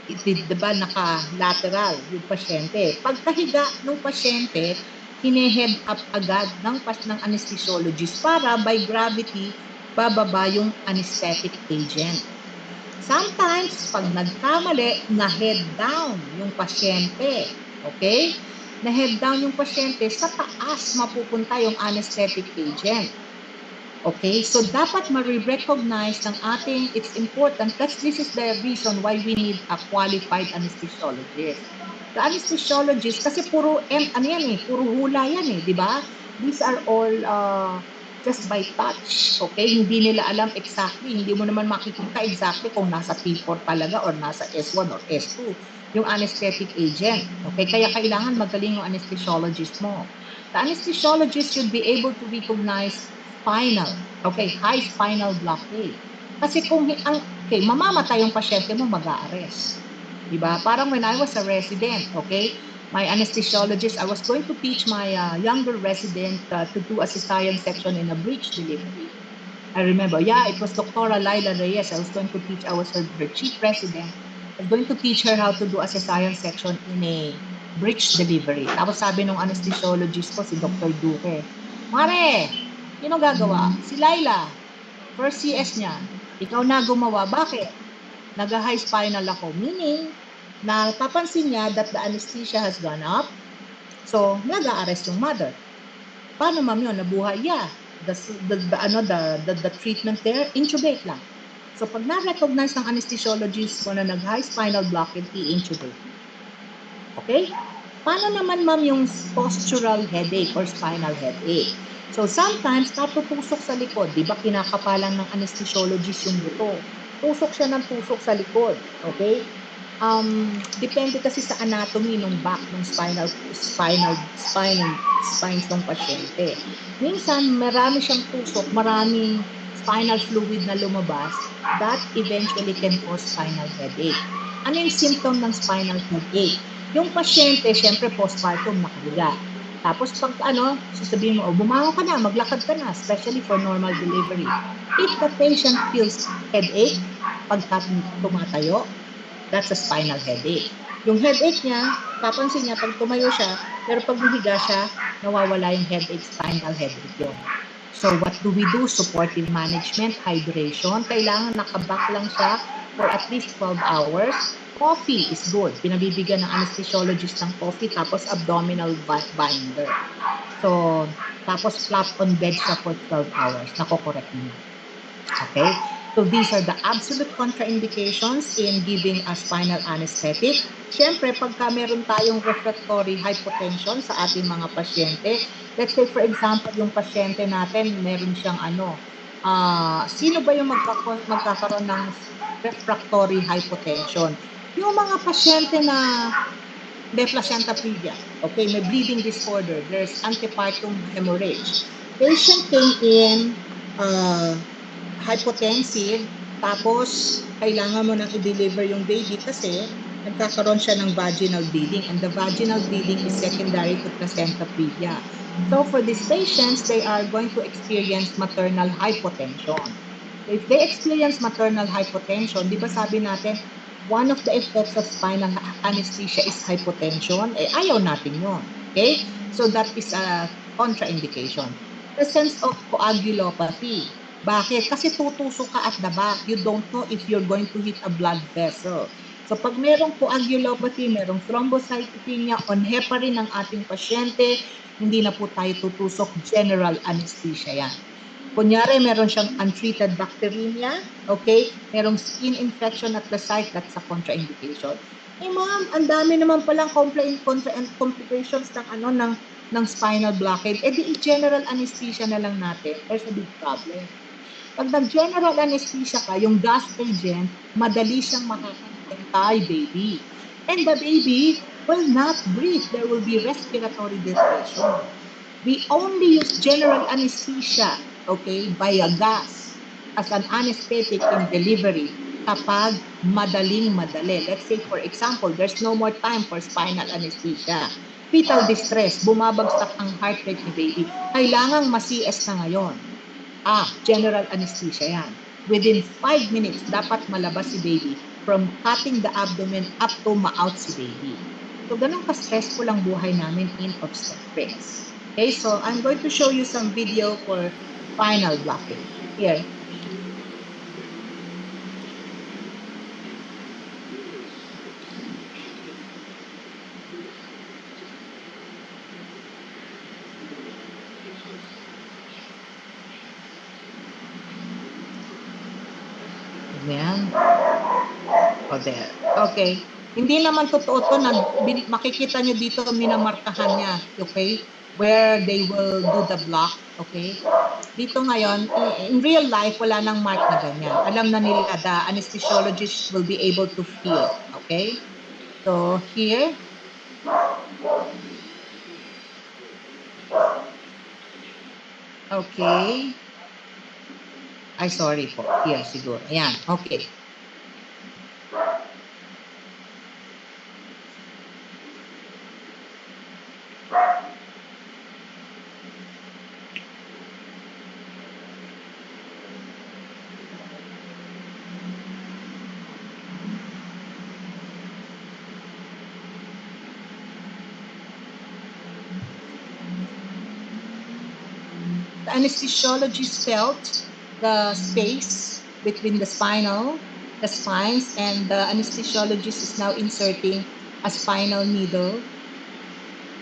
diba naka-lateral yung pasyente. Pagkahiga ng pasyente, hine-head up agad ng anesthesiologist para by gravity, bababa yung anesthetic agent. Sometimes, pag nagkamali, na-head down yung pasyente. Okay? Na-head down yung pasyente, sa taas mapupunta yung anesthetic agent. Okay? So, dapat ma-recognize ng ating, it's important, because this is the reason why we need a qualified anesthesiologist. The anesthesiologist, kasi puro, puro hula yan di ba? These are all just by touch, okay? Hindi nila alam exactly, hindi mo naman makikita exactly kung nasa P4 talaga or nasa S1 or S2 yung anesthetic agent, okay? Kaya kailangan magaling yung anesthesiologist mo. The anesthesiologist should be able to recognize spinal, okay, high spinal blockade. Kasi kung mamamatay yung pasyente mo, mag-a-arrest. Diba? Parang when I was a resident, okay, my anesthesiologist, I was going to teach my younger resident to do a cesarean section in a breech delivery. I remember, it was Dr. Laila Reyes. I was going to teach, I was her chief resident. I was going to teach her how to do a cesarean section in a breech delivery. Tapos sabi nung anesthesiologist ko, si Dr. Duque, Mare, sino gagawa? Si Laila. First CS niya. Ikaw na gumawa. Bakit? Nag-high spinal ako. Meaning, napapansin niya that the anesthesia has gone up. So, nag-a-arrest yung mother. Paano ma'am yun? Nabuhay? Yeah. The treatment there, intubate lang. So, pag na-recognize ng anesthesiologist mo na nag-high spinal blockade, i-intubate. Okay? Paano naman ma'am yung postural headache or spinal headache? So sometimes natutusok sa likod, di ba kinakapalan ng anesthesiologist yung buto. Tusok siya ng tusok sa likod, okay? Depende kasi sa anatomy ng back ng spines ng pasyente. Minsan marami siyang tusok, maraming spinal fluid na lumabas, that eventually can cause spinal headache. Ano yung symptom ng spinal headache? Yung pasyente, syempre postpartum, nakahiga. Tapos pag sasabihin mo, bumangon ka na, maglakad ka na, especially for normal delivery. If the patient feels headache, pagka tumatayo, that's a spinal headache. Yung headache niya, papansin niya pag tumayo siya, pero pag nahiga siya, nawawala yung headache, spinal headache yun. So what do we do? Supportive management, hydration. Kailangan nakaback lang siya for at least 12 hours. Coffee is good. Pinabibigyan ng anesthesiologist ng coffee tapos abdominal binder. So, tapos flat on bed siya for 12 hours. Nako-correct niya. Okay? So, these are the absolute contraindications in giving a spinal anesthetic. Siyempre, pagka meron tayong refractory hypotension sa ating mga pasyente, let's say, for example, yung pasyente natin, meron siyang sino ba yung magkakaroon ng refractory hypotension? Yung mga pasyente na may placenta previa, okay, may bleeding disorder, there's antepartum hemorrhage. Patient came in hypotensive, tapos kailangan mo nang i-deliver yung baby kasi nagkakaroon siya ng vaginal bleeding, and the vaginal bleeding is secondary to placenta previa. So for these patients, they are going to experience maternal hypotension. If they experience maternal hypotension, di ba sabi natin, one of the effects of spinal anesthesia is hypotension. Ayaw natin yun. Okay? So that is a contraindication. Presence of coagulopathy. Bakit? Kasi tutusok ka at the back. You don't know if you're going to hit a blood vessel. So pag merong coagulopathy, merong thrombocytopenia, on heparin ng ating pasyente, hindi na po tayo tutusok, general anesthesia yan. Kunyari, meron siyang untreated bacteremia, okay? Merong skin infection at the site, that's a contraindication. Ma'am, ang dami naman palang complications ng spinal blockade. Di general anesthesia na lang natin. There's a big problem. Pag nag-general anesthesia ka, yung gas agent, madali siyang makakantay, baby. And the baby will not breathe. There will be respiratory depression. We only use general anesthesia, okay, via gas as an anesthetic in delivery kapag madaling-madali. Let's say, for example, there's no more time for spinal anesthesia. Fetal distress, bumabagsak ang heart rate ni baby. Kailangang ma-CS na ngayon. General anesthesia yan. Within 5 minutes, dapat malabas si baby from cutting the abdomen up to ma-out si baby. So, ganun ka-stressful ang buhay namin in obstetrics. Okay, so I'm going to show you some video for spinal blockage. Here. Ayan. O, there. Okay. Hindi naman totoo to na makikita nyo dito minamarkahan niya. Okay? Where they will do the block. Okay? Dito ngayon, in real life, wala nang mark na ganyan. Alam na nila, the anesthesiologist will be able to feel. Okay? So, here. Okay. Ay, sorry po. Here, siguro. Ayan. Okay. The anesthesiologist felt the space between the spines, and the anesthesiologist is now inserting a spinal needle.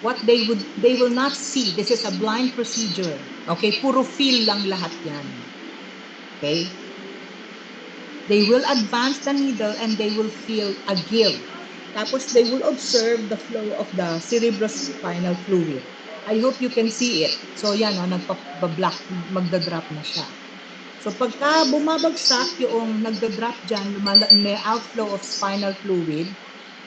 What they will not see, this is a blind procedure. Okay, puro feel lang lahat yan. Okay? They will advance the needle and they will feel a gill. Tapos they will observe the flow of the cerebrospinal fluid. I hope you can see it. So yan, nagpa-block, magda-drop na siya. So pagka bumabagsak yung nagda-drop dyan, may outflow of spinal fluid,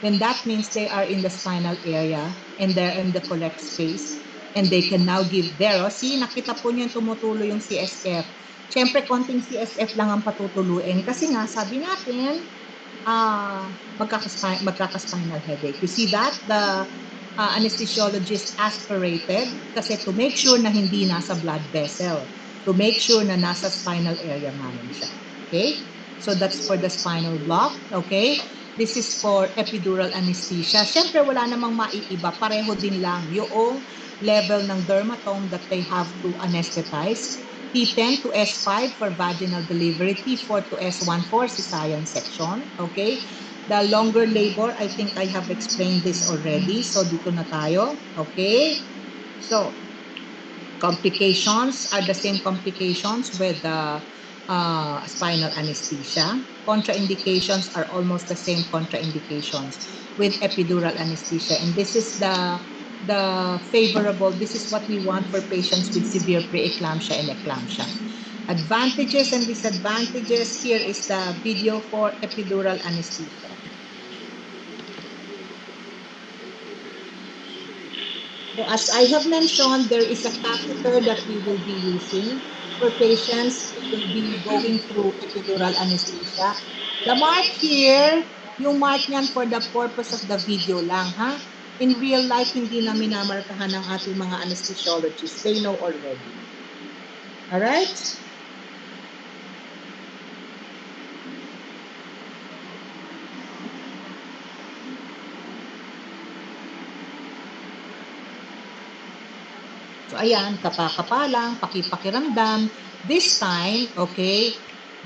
then that means they are in the spinal area and they're in the correct space and they can now give there. O, see, nakita po niyo yung tumutulo yung CSF. Siyempre, konting CSF lang ang patutuluin kasi nga, sabi natin, magkakaspinal headache. You see that? The anesthesiologist aspirated kasi to make sure na hindi nasa blood vessel. To make sure na nasa spinal area namin siya. Okay? So that's for the spinal block. Okay? This is for epidural anesthesia. Siyempre, wala namang maiiba. Pareho din lang yung level ng dermatome that they have to anesthetize. T10 to S5 for vaginal delivery, T4 to S14 cesarean section. Okay? The longer labor, I think I have explained this already. So, dito na tayo. Okay? So, complications are the same complications with the spinal anesthesia. Contraindications are almost the same contraindications with epidural anesthesia. And this is the favorable, this is what we want for patients with severe preeclampsia and eclampsia. Advantages and disadvantages, here is the video for epidural anesthesia. So as I have mentioned, there is a catheter that we will be using for patients who will be going through epidural anesthesia. The mark here, yung mark niyan for the purpose of the video lang, ha? In real life, hindi na minamarkahan ng ating mga anesthesiologists. They know already. Alright? So ayan, kapa-kapa lang, pakipakiramdam. This time, okay,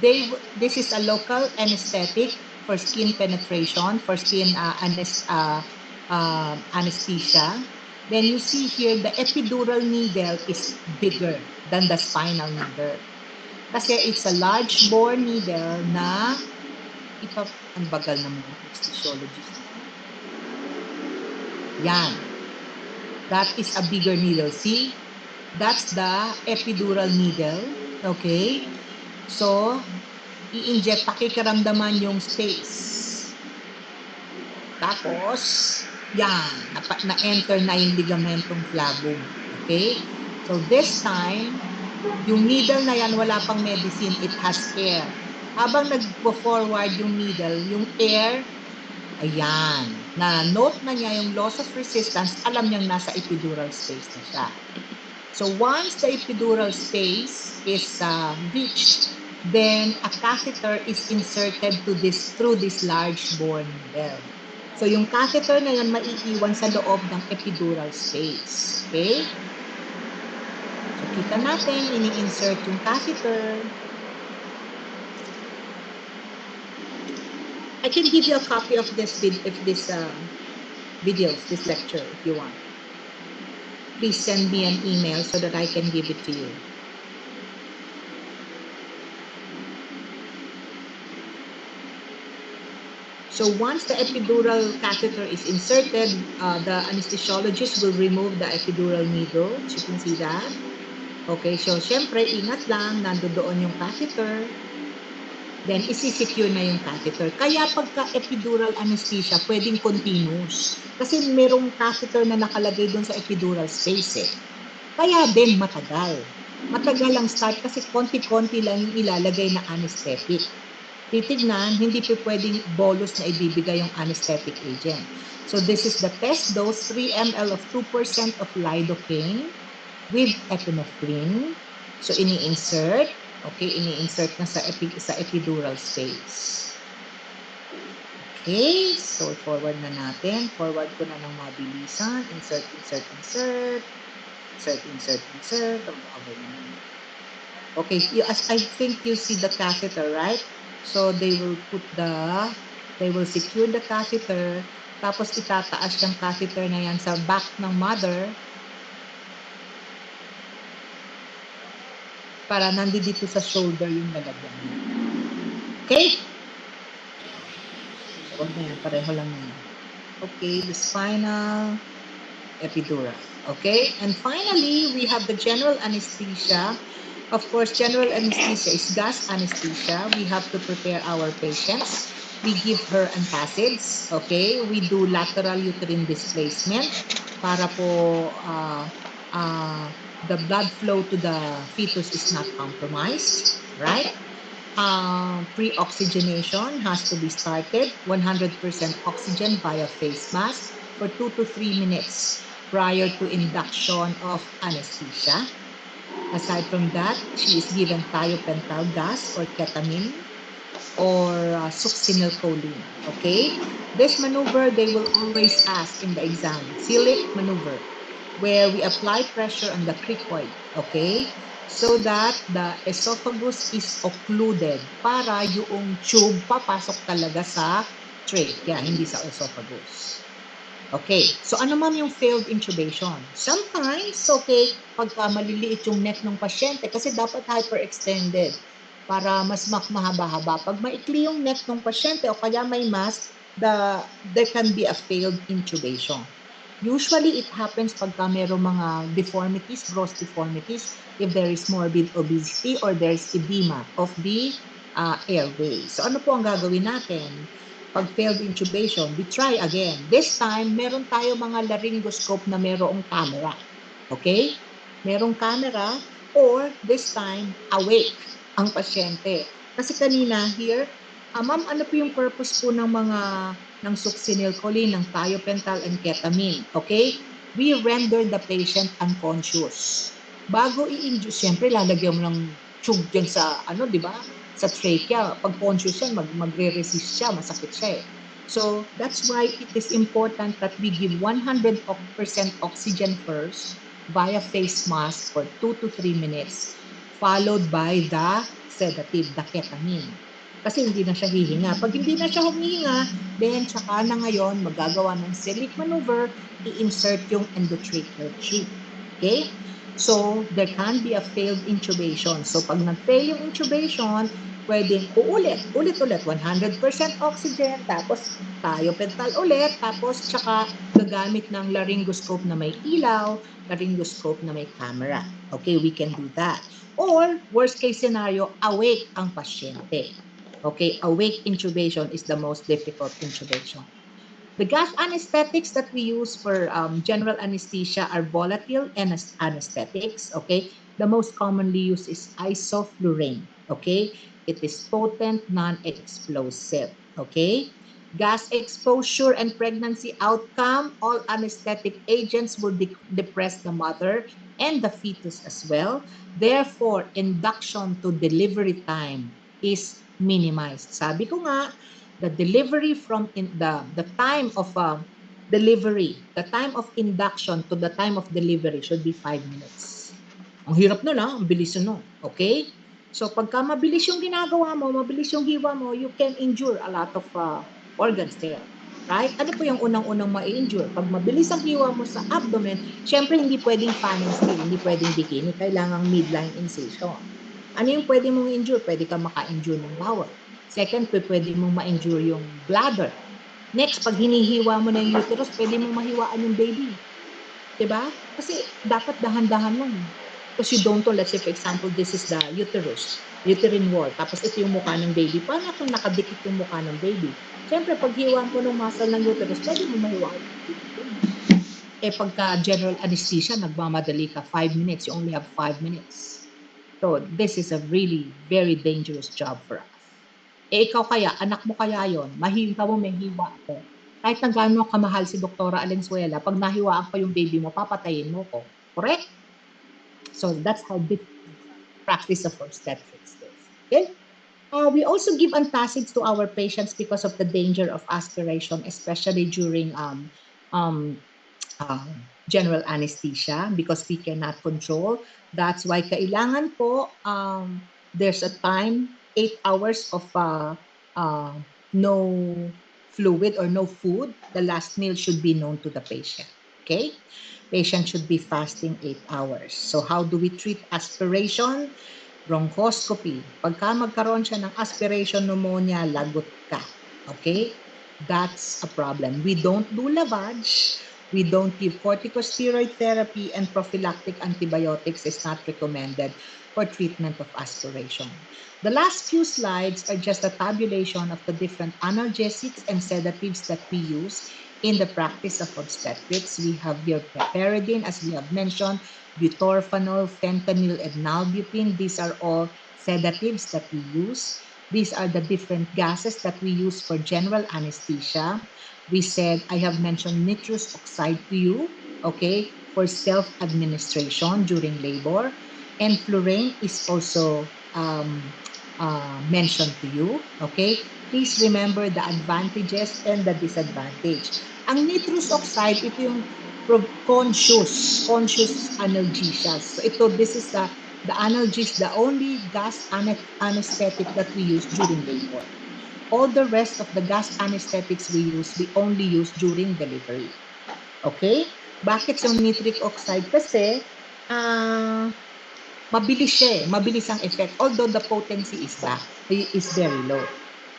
this is a local anesthetic for skin penetration, for skin anesthesia. Then you see here, the epidural needle is bigger than the spinal needle. Kasi it's a large bore needle na ang bagal ng mga anesthesiologist. Yan. That is a bigger needle. See? That's the epidural needle. Okay? So, i-inject, pakikiramdaman yung space. Tapos, yan, na-enter na yung ligamentong flavum. Okay? So, this time, yung needle na yan, wala pang medicine, it has air. Habang nagpo-forward yung needle, yung air, ayan, na-note na niya yung loss of resistance, alam niyang nasa epidural space na siya. So once the epidural space is reached, then a catheter is inserted through this large bore needle. So yung catheter na yan maiiwan sa loob ng epidural space. Okay? Kita natin, ini-insert yung catheter. I can give you a copy of this videos, this lecture, if you want. Please send me an email so that I can give it to you. So once the epidural catheter is inserted, the anesthesiologist will remove the epidural needle. You can see that. Okay, so syempre, ingat lang, nandoon yung catheter. Then, isi-secure na yung catheter. Kaya pagka epidural anesthesia, pwedeng continuous. Kasi merong catheter na nakalagay doon sa epidural space eh. Kaya din matagal. Matagal ang start kasi konti-konti lang yung ilalagay na anesthetic. Titignan, hindi pa pwedeng bolus na ibibigay yung anesthetic agent. So this is the test dose, 3 ml of 2% of lidocaine with epinephrine. So ini-insert. Okay, ini-insert na sa epidural space. Okay, so forward na natin. Forward ko na ng mabilisan. Insert, insert, insert. Insert, insert, insert. Okay, as I think you see the catheter, right? So they will secure the catheter, tapos itataas yung catheter na yan sa back ng mother para nandito sa shoulder yung lalagyan niya. Okay? Huwag na yan, pareho lang na yan. Okay, the spinal, epidural. Okay, and finally, we have the general anesthesia. Of course, general anesthesia is gas anesthesia. We have to prepare our patients. We give her antacids. Okay, we do lateral uterine displacement para po the blood flow to the fetus is not compromised, right? Pre-oxygenation has to be started, 100% oxygen via face mask for 2 to 3 minutes prior to induction of anesthesia. Aside from that, she is given thiopental gas or ketamine or succinylcholine. Okay? This maneuver, they will always ask in the exam, Cilic maneuver, where we apply pressure on the cricoid. Okay? So that the esophagus is occluded para yung tube papasok talaga sa trachea, hindi sa esophagus. Okay, so ano man yung failed intubation? Sometimes, okay, pagka maliliit yung neck ng pasyente kasi dapat hyperextended para mas mahaba-haba. Pag maikli yung neck ng pasyente o kaya may mask, there can be a failed intubation. Usually, it happens pagka mayroong mga deformities, gross deformities, if there is morbid obesity or there is edema of the airway. So ano po ang gagawin natin? Pag failed intubation, we try again. This time, meron tayo mga laryngoscope na merong camera. Okay? Merong camera or this time, awake ang pasyente. Kasi kanina here, ma'am, ano po yung purpose po ng succinylcholine, ng thiopental and ketamine? Okay? We render the patient unconscious. Bago i-induce, siyempre lalagyan mo ng tube dyan sa, di ba? Sa trachea, pag conscious yan, magre-resist siya, masakit siya eh. So, that's why it is important that we give 100% oxygen first via face mask for 2 to 3 minutes, followed by the sedative, the ketamine. Kasi hindi na siya hihinga. Pag hindi na siya humihinga, then tsaka na ngayon magagawa ng Cilic maneuver, i-insert yung endotracheal tube. Okay? So, there can be a failed intubation. So, pag nag-fail yung intubation, pwedeng ulit, 100% oxygen, tapos thiopental ulit, tapos tsaka gagamit ng laryngoscope na may ilaw, laryngoscope na may camera. Okay, we can do that. Or, worst case scenario, awake ang pasyente. Okay, awake intubation is the most difficult intubation. The gas anesthetics that we use for general anesthesia are volatile anesthetics, okay? The most commonly used is isoflurane, okay? It is potent, non-explosive, okay? Gas exposure and pregnancy outcome, all anesthetic agents will depress the mother and the fetus as well. Therefore, induction to delivery time is minimized. Sabi ko nga, the delivery from the time of delivery, the time of induction to the time of delivery should be 5 minutes. Ang hirap nun ang bilis nun. Okay? So pagka mabilis yung ginagawa mo, mabilis yung hiwa mo, you can injure a lot of organs there. Right? Ano po yung unang-unang ma-injure? Pag mabilis ang hiwa mo sa abdomen, syempre hindi pwedeng fan and steel, hindi pwedeng bikini, kailangang midline incision. Ano yung pwede mong injure? Pwede ka maka-injure ng bowel. Second, pwede mong ma-injure yung bladder. Next, pag hinihiwa mo na yung uterus, pwede mong mahiwaan yung baby. Diba? Kasi dapat dahan-dahan lang. Because you don't know, let's say for example, this is the uterus, uterine wall. Tapos ito yung mukha ng baby. Paano kung nakadikit yung mukha ng baby? Siyempre, pag hiwaan mo ng muscle ng uterus, pwede mo mahiwaan yung baby. Eh pagka general anesthesia, nagmamadali ka 5 minutes, you only have 5 minutes. So this is a really very dangerous job for us. Eh ikaw kaya, anak mo kaya yon, mahiwa mo, may hiwa ako. Kahit na gaano kamahal si Doktora Alenzuela, pag nahiwaan ko yung baby mo, papatayin mo ko. Correct? So that's how the practice of obstetrics is. Okay? We also give antacids to our patients because of the danger of aspiration, especially during um, general anesthesia because we cannot control. That's why kailangan po there's a time, 8 hours of no fluid or no food. The last meal should be known to the patient. Okay? Patient should be fasting 8 hours. So how do we treat aspiration? Bronchoscopy. Pagka magkaroon siya ng aspiration pneumonia, lagot ka. Okay? That's a problem. We don't do lavage. We don't give corticosteroid therapy, and prophylactic antibiotics is not recommended for treatment of aspiration. The last few slides are just a tabulation of the different analgesics and sedatives that we use in the practice of obstetrics. We have here piperidine, as we have mentioned, butorphanol, fentanyl, and nalbuphine. These are all sedatives that we use. These are the different gases that we use for general anesthesia. We said, I have mentioned nitrous oxide to you, okay, for self-administration during labor. And fluorine is also mentioned to you, okay? Please remember the advantages and the disadvantage. Ang nitrous oxide, ito yung conscious analgesia. So this is the analgesic, the only gas anesthetic that we use during labor. All the rest of the gas anesthetics we only use during delivery. Okay? Bakit yung nitric oxide? Kasi, mabilis siya eh. Mabilis ang effect. Although the potency is very low.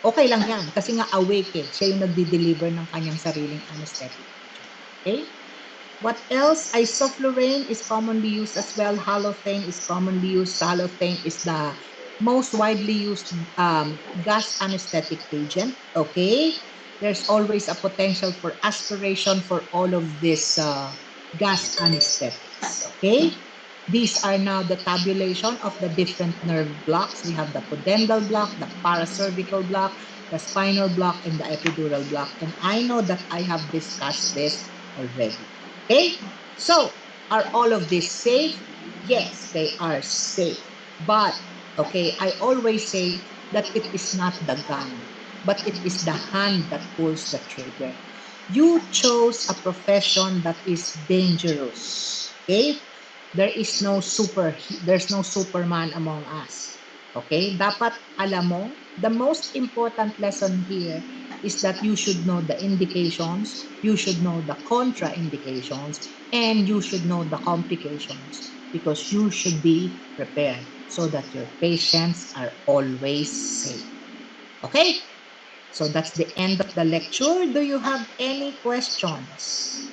Okay lang yan. Kasi nga awake eh. Siya yung nagdi-deliver ng kanyang sariling anesthetic. Okay? What else? Isoflurane is commonly used as well. Halothane is commonly used. Halothane is the most widely used gas anesthetic agent. Okay? There's always a potential for aspiration for all of these gas anesthetics. Okay? These are now the tabulation of the different nerve blocks. We have the pudendal block, the paracervical block, the spinal block, and the epidural block. And I know that I have discussed this already. Okay? So, are all of these safe? Yes, they are safe. But, okay, I always say that it is not the gun, but it is the hand that pulls the trigger. You chose a profession that is dangerous. Okay? There's no Superman among us. Okay? Dapat alam mo, the most important lesson here is that you should know the indications, you should know the contraindications, and you should know the complications because you should be prepared so that your patients are always safe. Okay? So that's the end of the lecture. Do you have any questions?